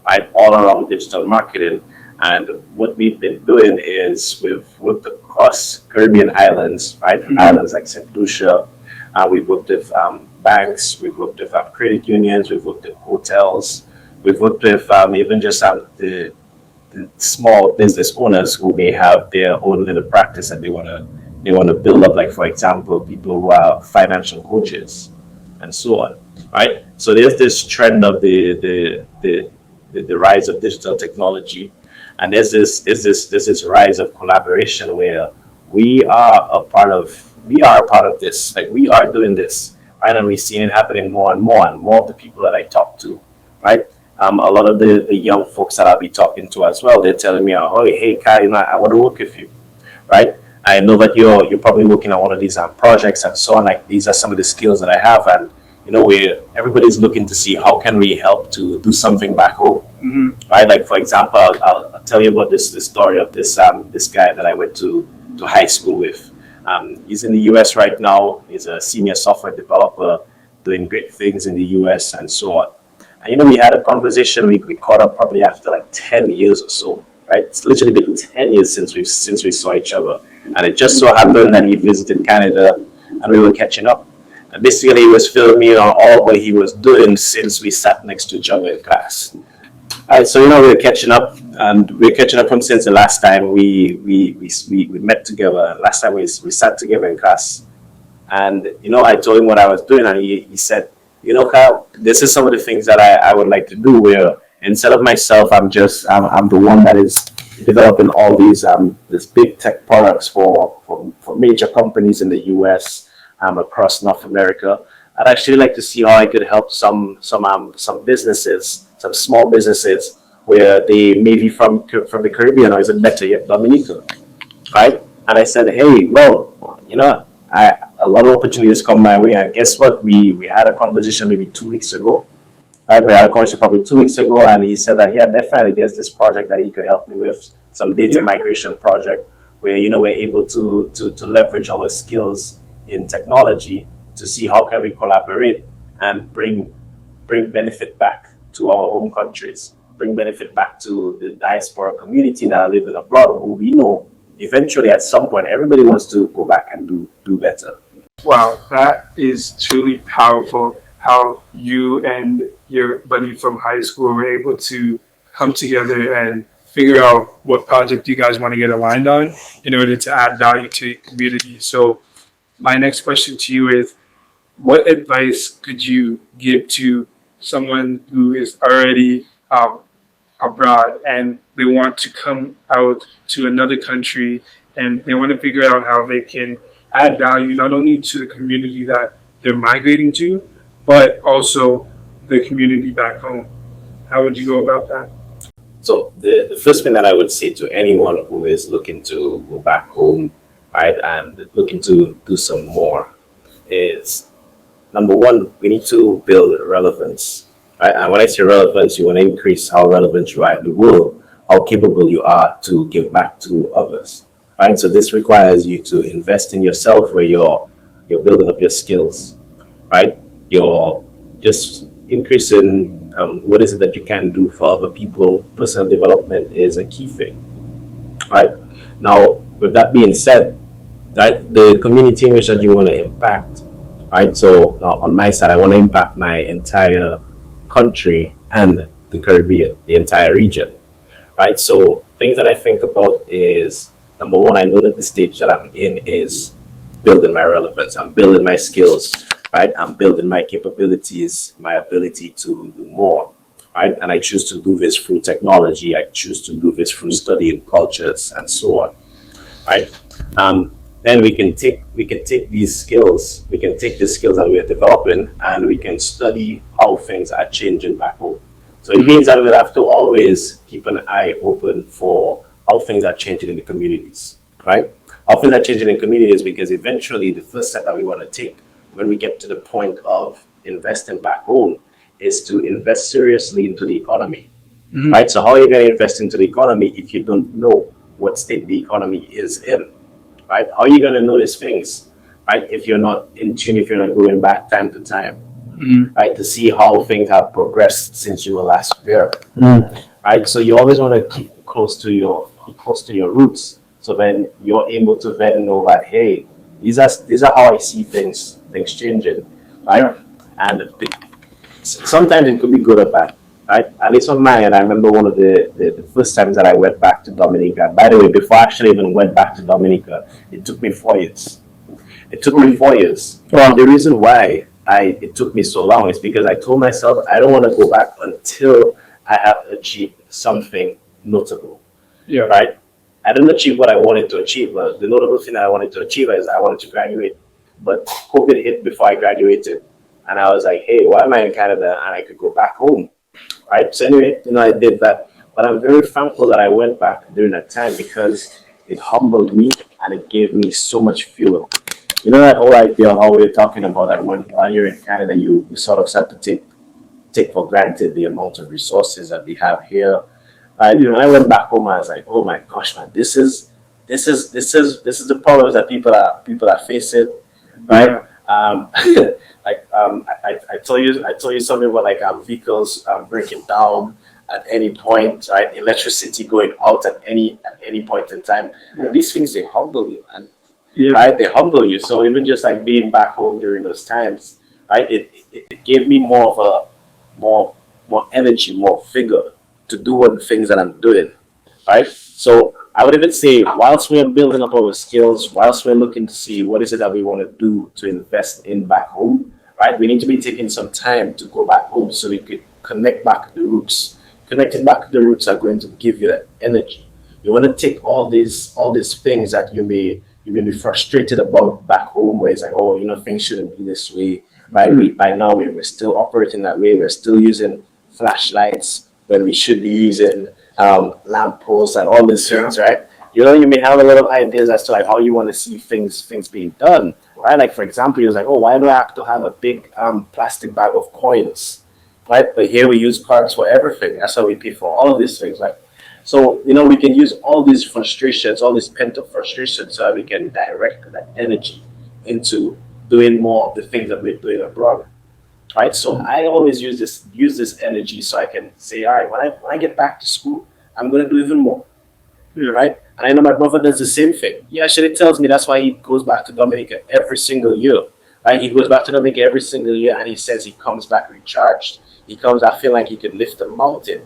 right, all around digital marketing. And what we've been doing is we've worked across Caribbean islands, right? Islands like St. Lucia. We've worked with banks, we've worked with credit unions, we've worked with hotels, we've worked with even just the small business owners who may have their own little practice and they want to build up. Like for example, people who are financial coaches and so on, right? So there's this trend of the rise of digital technology, and there's this rise of collaboration where we are a part of this. Like we are doing this, right? And we're seeing it happening more and more of the people that I talk to, right? A lot of the young folks that I'll be talking to as well, they're telling me, oh, hey, Kyle, I want to work with you, right? I know that you're probably working on one of these projects and so on. Like these are some of the skills that I have, and everybody's looking to see how can we help to do something back home, right? Like for example, I'll tell you about this story of this guy that I went to high school with. He's in the U.S. right now. He's a senior software developer doing great things in the U.S. and so on. And we had a conversation. We caught up probably after like 10 years or so, right? It's literally been 10 years since we saw each other. And it just so happened that he visited Canada and we were catching up. And basically he was filming me on all what he was doing since we sat next to each other in class. All right, so we were catching up, and we're catching up from since the last time we met together. Last time we sat together in class, and I told him what I was doing, and he said, Kyle, this is some of the things that I would like to do. Where instead of myself, I'm the one that is developing all these big tech products for major companies in the U.S. Across North America. I'd actually like to see how I could help some businesses, some small businesses, where they may be from the Caribbean, or is it better yet, Dominica, right? And I said, hey, well, a lot of opportunities come my way, and guess what? We had a conversation maybe 2 weeks ago. Right? We had a conversation probably 2 weeks ago, and he said that, yeah, definitely there's this project that he could help me with, some data migration project, where we're able to leverage our skills in technology to see how can we collaborate and bring benefit back to our home countries, bring benefit back to the diaspora community that are living abroad, who we know eventually at some point everybody wants to go back and do better. Wow, that is truly powerful. How you and your buddy from high school were able to come together and figure out what project you guys want to get aligned on in order to add value to the community. So my next question to you is, what advice could you give to someone who is already abroad and they want to come out to another country and they want to figure out how they can add value not only to the community that they're migrating to, but also the community back home? How would you go about that? So the first thing that I would say to anyone who is looking to go back home, right, and looking to do some more is, number one, we need to build relevance, right? And when I say relevance, you want to increase how relevant you are in the world, how capable you are to give back to others, right? So this requires you to invest in yourself, where you're building up your skills, right? You're just increasing what is it that you can do for other people. Personal development is a key thing, right? Now, with that being said, right, the community in which that you want to impact, right? So on my side, I want to impact my entire country and the Caribbean, the entire region, right? So things that I think about is, number one, I know that the stage that I'm in is building my relevance. I'm building my skills, right? I'm building my capabilities, my ability to do more, right? And I choose to do this through technology. I choose to do this through studying cultures and so on, right? Then we can take these skills, we can take the skills that we are developing, and we can study how things are changing back home. So it means that we'll have to always keep an eye open for how things are changing in the communities, right? How things are changing in communities, because eventually the first step that we want to take when we get to the point of investing back home is to invest seriously into the economy, right? So how are you going to invest into the economy if you don't know what state the economy is in, right? How are you going to notice things, right, if you're not in tune, if you're not going back time to time, right, to see how things have progressed since you were last there, right? So you always want to keep close to your roots, so then you're able to then know that, hey, these are how I see things changing, right? And sometimes it could be good or bad, right? At least on my end, I remember one of the first times that I went back to Dominica. By the way, before I actually even went back to Dominica, it took me 4 years. It took me 4 years. Wow. The reason why it took me so long is because I told myself I don't want to go back until I have achieved something notable. Yeah. Right? I didn't achieve what I wanted to achieve, but the notable thing that I wanted to achieve is I wanted to graduate. But COVID hit before I graduated. And I was like, hey, why am I in Canada and I could go back home? Right? So anyway, I did that. But I'm very thankful that I went back during that time because it humbled me and it gave me so much fuel. You know that whole idea of how we're talking about that when you're in Canada, you sort of start to take for granted the amount of resources that we have here. When I went back home, I was like, oh my gosh, man, this is the problems that people are facing, right? I tell you something about vehicles breaking down at any point, right? Electricity going out at any point in time. These things, they humble you, and right, they humble you. So even just like being back home during those times, right, it gave me more of a more energy, more vigor to do what the things that I'm doing, right? So I would even say, whilst we're building up our skills, whilst we're looking to see what is it that we want to do to invest in back home, right? We need to be taking some time to go back home so we could connect back to the roots. Connecting back to the roots are going to give you that energy. You want to take all these things that you may be frustrated about back home, where it's like, oh, things shouldn't be this way, right? By now we're still operating that way. We're still using flashlights when we should be using lamp posts and all these things, right? You may have a lot of ideas as to like how you want to see things being done, right? Like for example, you're like, oh, why do I have to have a big plastic bag of coins, right? But here we use cards for everything. That's how we pay for all of these things, right? So we can use all these frustrations, all these pent-up frustrations, so that we can direct that energy into doing more of the things that we're doing abroad. Right, so I always use this energy so I can say, all right, when I get back to school, I'm going to do even more, right? And I know my brother does the same thing. He actually tells me that's why he goes back to Dominica every single year, right? He goes back to Dominica every single year, and he says he comes back recharged. He comes, I feel like he could lift a mountain,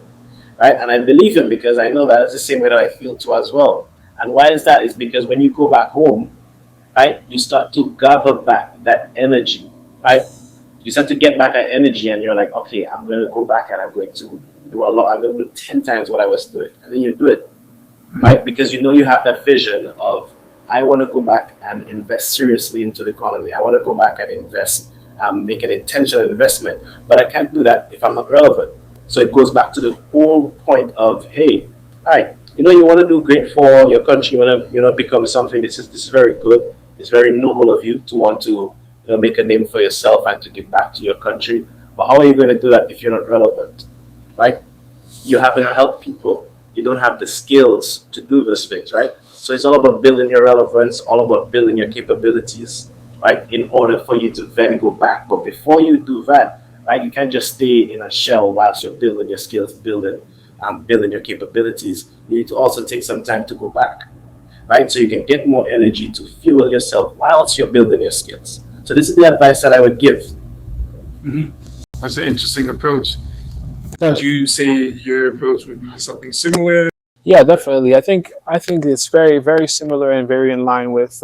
right? And I believe him because I know that's the same way that I feel too as well. And why is that? Is because when you go back home, right, you start to gather back that energy, right? You start to get back that energy, and you're like, okay, I'm going to go back and I'm going to do a lot. I'm going to do 10 times what I was doing. And then you do it, right? Because you have that vision of, I want to go back and invest seriously into the economy. I want to go back and invest, make an intentional investment. But I can't do that if I'm not relevant. So it goes back to the whole point of, hey, all right, you want to do great for your country. You want to, become something. This is very good. It's very noble of you to want to make a name for yourself and to give back to your country. But how are you going to do that if you're not relevant, right? You haven't helped people. You don't have the skills to do those things, right? So it's all about building your relevance, all about building your capabilities, right? In order for you to then go back. But before you do that, right, you can't just stay in a shell whilst you're building your skills, building your capabilities. You need to also take some time to go back, right? So you can get more energy to fuel yourself whilst you're building your skills. So this is the advice that I would give. Mm-hmm. That's an interesting approach. Would you say your approach would be something similar? Yeah, definitely. I think it's very, very similar and very in line with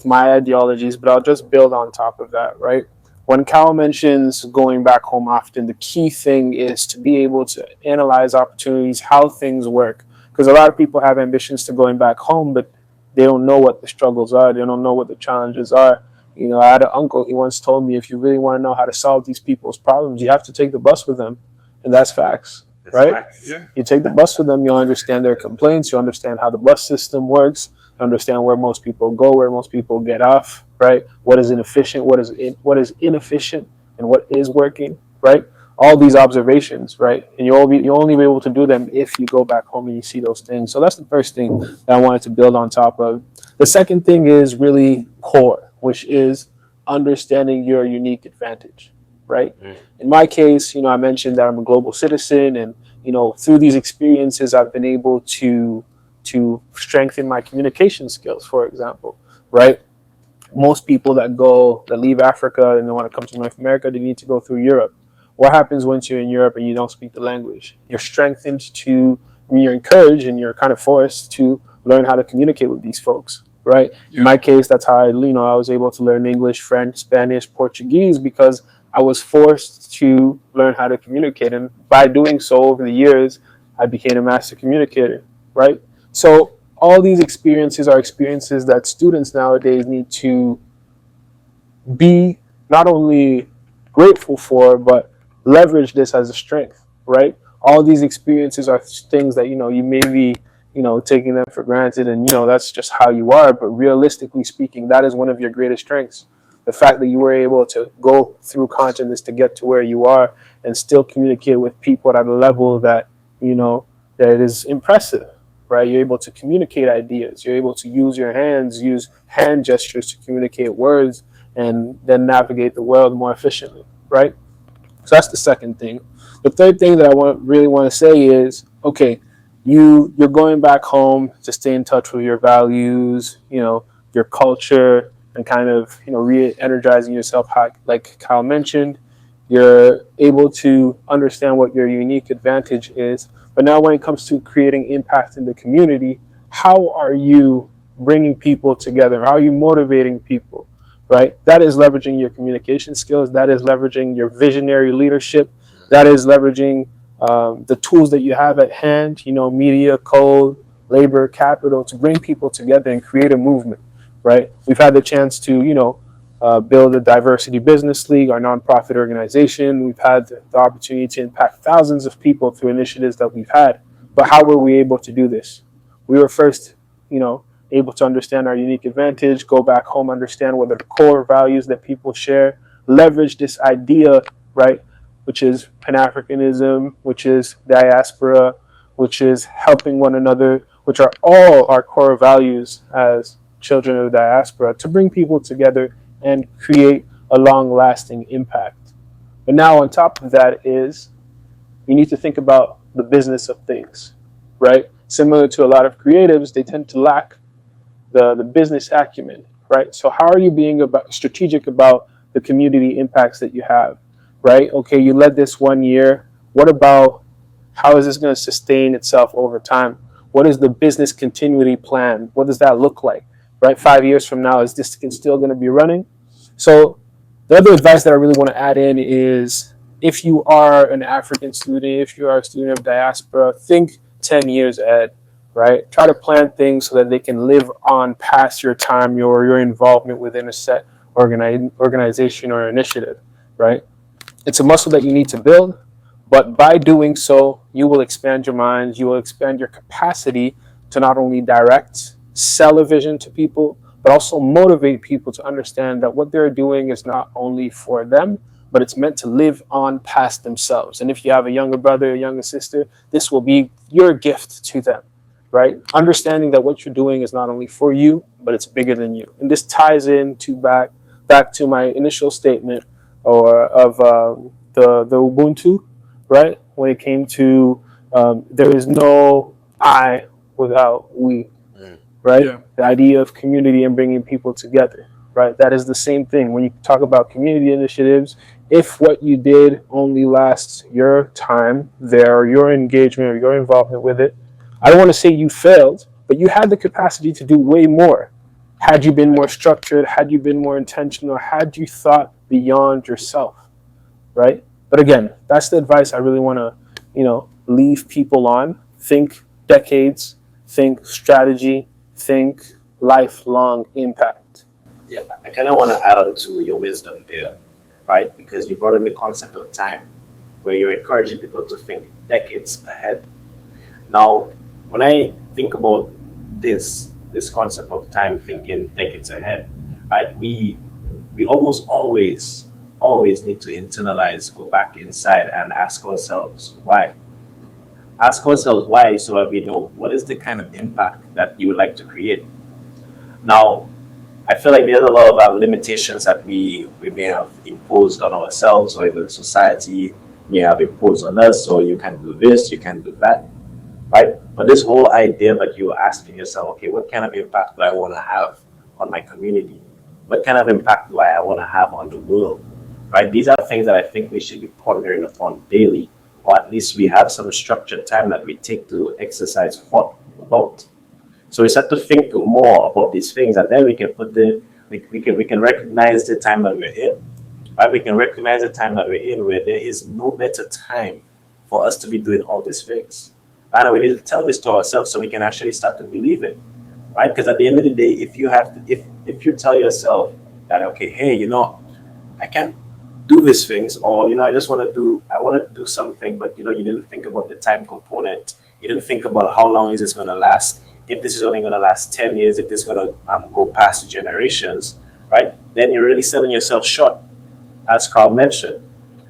my ideologies. But I'll just build on top of that, right? When Kyle mentions going back home often, the key thing is to be able to analyze opportunities, how things work. Because a lot of people have ambitions to going back home, but they don't know what the struggles are. They don't know what the challenges are. I had an uncle, he once told me, if you really want to know how to solve these people's problems, you have to take the bus with them. And that's facts, right? Facts. Yeah. You take the bus with them, you'll understand their complaints, you understand how the bus system works, you understand where most people go, where most people get off, right? What is inefficient, what is inefficient, and what is working, right? All these observations, right? And you'll only be able to do them if you go back home and you see those things. So that's the first thing that I wanted to build on top of. The second thing is really core, which is understanding your unique advantage, right? In my case, I mentioned that I'm a global citizen, and through these experiences, I've been able to strengthen my communication skills, for example, right? Most people that leave Africa and they want to come to North America, they need to go through Europe. What happens once you're in Europe and you don't speak the language? You're strengthened to, you're encouraged and you're kind of forced to learn how to communicate with these folks, right? In my case, that's how I was able to learn English, French, Spanish, Portuguese, because I was forced to learn how to communicate. And by doing so over the years, I became a master communicator, right? So all these experiences are experiences that students nowadays need to be not only grateful for, but leverage this as a strength, right? All these experiences are things that, you may be, taking them for granted and, that's just how you are. But realistically speaking, that is one of your greatest strengths. The fact that you were able to go through consciousness to get to where you are and still communicate with people at a level that, that is impressive, right? You're able to communicate ideas. You're able to use your hands, use hand gestures to communicate words, and then navigate the world more efficiently, right? So that's the second thing. The third thing that I really want to say is, okay, you're going back home to stay in touch with your values, your culture, and kind of, re-energizing yourself, like Kyle mentioned. You're able to understand what your unique advantage is. But now when it comes to creating impact in the community, how are you bringing people together? How are you motivating people, right? That is leveraging your communication skills. That is leveraging your visionary leadership. That is leveraging the tools that you have at hand, media, code, labor, capital, to bring people together and create a movement, right? We've had the chance to, build a diversity business league, our nonprofit organization. We've had the opportunity to impact thousands of people through initiatives that we've had. But how were we able to do this? We were first, able to understand our unique advantage, go back home, understand what are the core values that people share, leverage this idea, right, which is Pan-Africanism, which is diaspora, which is helping one another, which are all our core values as children of the diaspora, to bring people together and create a long-lasting impact. But now on top of that is, you need to think about the business of things, right? Similar to a lot of creatives, they tend to lack the business acumen, right? So how are you being strategic about the community impacts that you have, right? Okay, you led this 1 year. What about how is this going to sustain itself over time? What is the business continuity plan? What does that look like, right? 5 years from now, is this still going to be running? So the other advice that I really want to add in is, if you are an African student, if you are a student of diaspora, think 10 years ahead, right? Try to plan things so that they can live on past your time, your involvement within a set organization or initiative, right? It's a muscle that you need to build, but by doing so, you will expand your mind, you will expand your capacity to not only direct, sell a vision to people, but also motivate people to understand that what they're doing is not only for them, but it's meant to live on past themselves. And if you have a younger brother, a younger sister, this will be your gift to them, right? Understanding that what you're doing is not only for you, but it's bigger than you. And this ties into back to my initial statement of the Ubuntu, right? When it came to there is no I without we, right? Yeah. The idea of community and bringing people together, right? That is the same thing. When you talk about community initiatives, if what you did only lasts your time there, or your engagement or your involvement with it, I don't want to say you failed, but you had the capacity to do way more. Had you been more structured, had you been more intentional, had you thought beyond yourself, right? But again, that's the advice I really want to, leave people on. Think decades, think strategy, think lifelong impact. Yeah, I kind of want to add on to your wisdom there, right? Because you brought in the concept of time, where you're encouraging people to think decades ahead. Now, when I think about this concept of time, thinking decades ahead, right? We almost always need to internalize, go back inside, and ask ourselves why. Ask ourselves why, so that we know what is the kind of impact that you would like to create. Now, I feel like there's a lot of limitations that we may have imposed on ourselves, or even society may have imposed on us. So you can do this, you can do that, right? But this whole idea that you're asking yourself, okay, what kind of impact do I want to have on my community? What kind of impact do I want to have on the world? right? These are things that I think we should be pondering upon daily, or at least we have some structured time that we take to exercise thought about. So we start to think more about these things, and then we can we can recognize the time that we're in. Right? We can recognize the time that we're in where there is no better time for us to be doing all these things. And we need to tell this to ourselves so we can actually start to believe it. Right? Because at the end of the day, if you tell yourself that, okay, hey, I can't do these things, or I want to do something, but you didn't think about the time component. You didn't think about how long is this going to last. If this is only going to last 10 years, if this is going to go past generations, right? Then you're really selling yourself short, as Carl mentioned,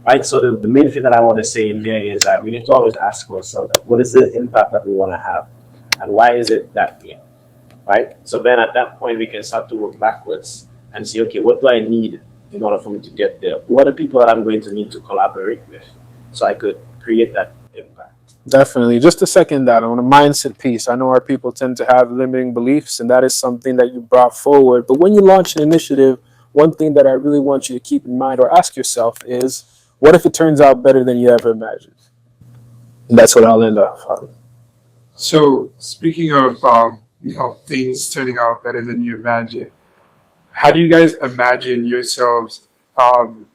right? So the main thing that I want to say in there is that we need to always ask ourselves, what is the impact that we want to have, and why is it that way, right? So then at that point, we can start to work backwards and see, okay, what do I need in order for me to get there? What are people that I'm going to need to collaborate with so I could create that impact? Definitely. Just to second that, on a mindset piece, I know our people tend to have limiting beliefs, and that is something that you brought forward. But when you launch an initiative, one thing that I really want you to keep in mind or ask yourself is, what if it turns out better than you ever imagined? And that's what I'll end off on. So speaking of things turning out better than you imagined, how do you guys imagine yourselves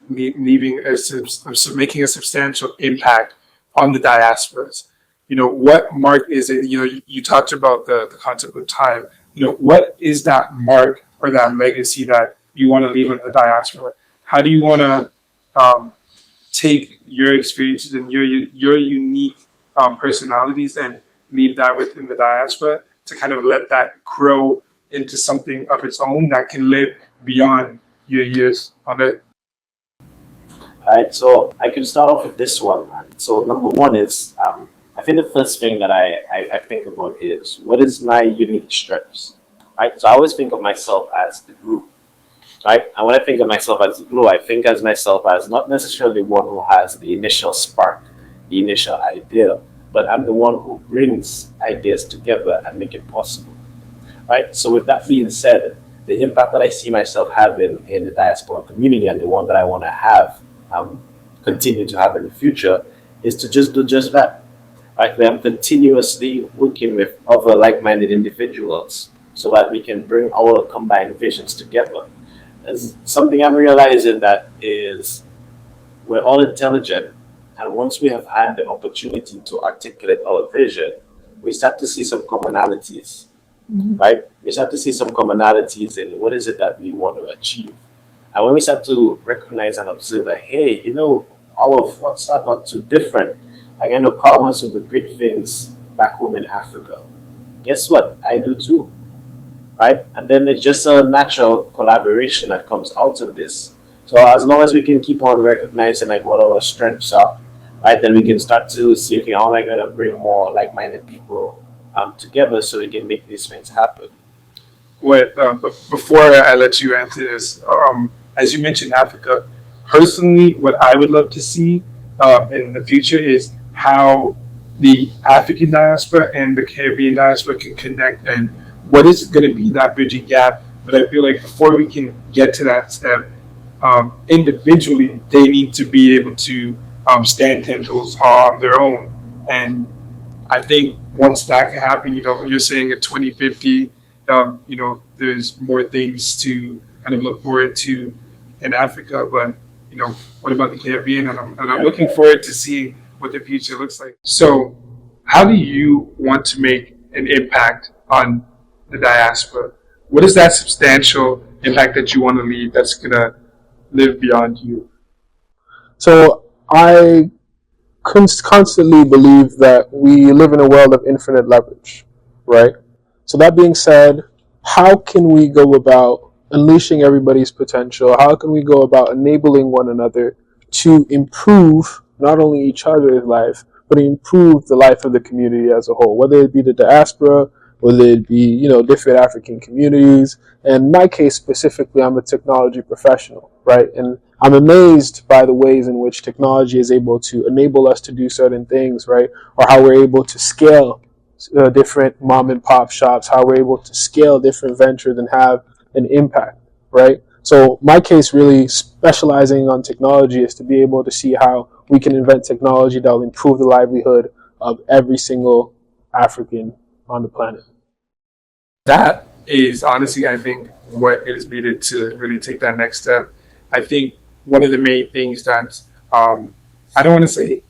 making a substantial impact on the diasporas? What mark is it? You talked about the concept of time. What is that mark or that legacy that you want to leave on the diaspora? How do you want to take your experiences and your unique personalities and leave that within the diaspora to kind of let that grow into something of its own that can live beyond your years on it? All right, so I can start off with this one, man. So number one is, I think the first thing that I think about is, what is my unique strengths, right? So I always think of myself as the glue, right? And when I think of myself as the glue, I think as myself as not necessarily one who has the initial spark, the initial idea, but I'm the one who brings ideas together and make it possible, right? So with that being said, the impact that I see myself having in the diaspora community, and the one that I want to have, continue to have in the future, is to just do just that. Right? Where I'm continuously working with other like-minded individuals so that we can bring our combined visions together. There's something I'm realizing that is, we're all intelligent, and once we have had the opportunity to articulate our vision, we start to see some commonalities. Right? We start to see some commonalities in what is it that we want to achieve. And when we start to recognize and observe that, hey, all of us are not too different. Like, I know Carl wants to do great things back home in Africa. Guess what? I do too. Right? And then it's just a natural collaboration that comes out of this. So as long as we can keep on recognizing like what our strengths are, right, then we can start to see, okay, how am I going to bring more like-minded people together so we can make these things happen. Before I let you answer this, as you mentioned Africa, personally, what I would love to see in the future is how the African diaspora and the Caribbean diaspora can connect, and what is going to be that bridging gap. But I feel like before we can get to that step, individually, they need to be able to stand 10 toes on their own. And I think once that can happen, you're saying at 2050, there's more things to kind of look forward to in Africa, but what about the Caribbean? And I'm looking forward to see what the future looks like. So, how do you want to make an impact on the diaspora? What is that substantial impact that you want to leave that's gonna live beyond you? So I constantly believe that we live in a world of infinite leverage, right? So that being said, how can we go about unleashing everybody's potential? How can we go about enabling one another to improve not only each other's life, but improve the life of the community as a whole, whether it be the diaspora, whether it be, different African communities. And in my case specifically, I'm a technology professional, right? And I'm amazed by the ways in which technology is able to enable us to do certain things, right? Or how we're able to scale different mom and pop shops, how we're able to scale different ventures and have an impact, right? So my case, really specializing on technology, is to be able to see how we can invent technology that will improve the livelihood of every single African on the planet. That is honestly, I think, what is needed to really take that next step. I think one of the main things that I don't want to say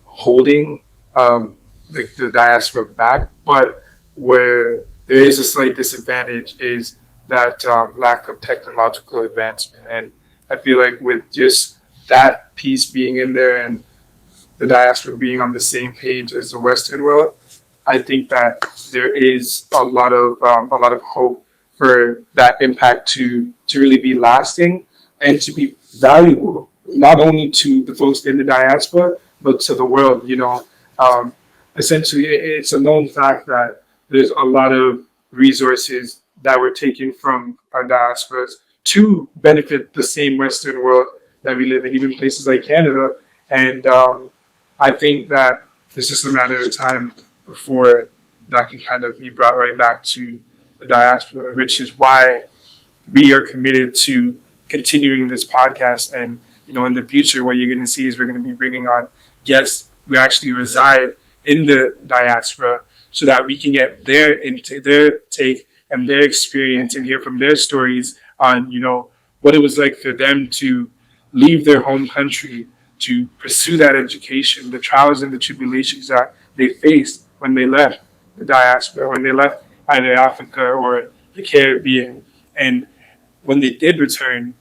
holding the diaspora back, but where there is a slight disadvantage is that lack of technological advancement. And I feel like with just that piece being in there and the diaspora being on the same page as the Western world, I think that there is a lot of hope for that impact to really be lasting and to be valuable, not only to the folks in the diaspora, but to the world. Essentially, it's a known fact that there's a lot of resources that were taken from our diasporas to benefit the same Western world that we live in, even places like Canada. And I think that it's just a matter of time before that can kind of be brought right back to the diaspora, which is why we are committed to continuing this podcast. And, in the future, what you're going to see is we're going to be bringing on guests who actually reside in the diaspora so that we can get their take and their experience and hear from their stories on, what it was like for them to leave their home country to pursue that education, the trials and the tribulations that they faced when they left the diaspora, when they left either Africa or the Caribbean. And when they did return,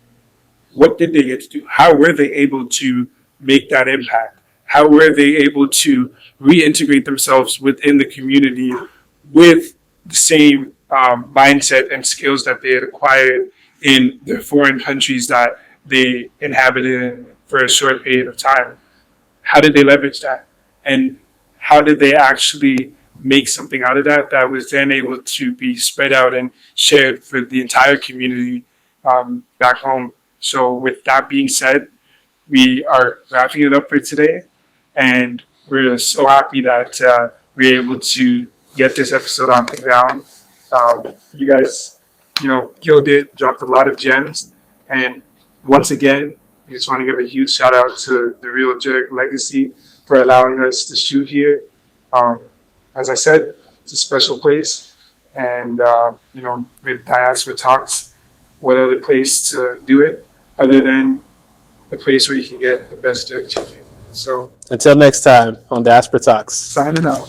what did they get to do? How were they able to make that impact? How were they able to reintegrate themselves within the community with the same mindset and skills that they had acquired in the foreign countries that they inhabited for a short period of time? How did they leverage that? And how did they actually make something out of that was then able to be spread out and shared for the entire community back home? So with that being said, we are wrapping it up for today. And we're so happy that we're able to get this episode on the ground. You guys, killed it, dropped a lot of gems. And once again, I just want to give a huge shout out to the Real Jerk Legacy for allowing us to shoot here. As I said, it's a special place. And, with Diaspora Talks, what other place to do it other than a place where you can get the best jerk chicken. So until next time on Diaspora Talks. signing out.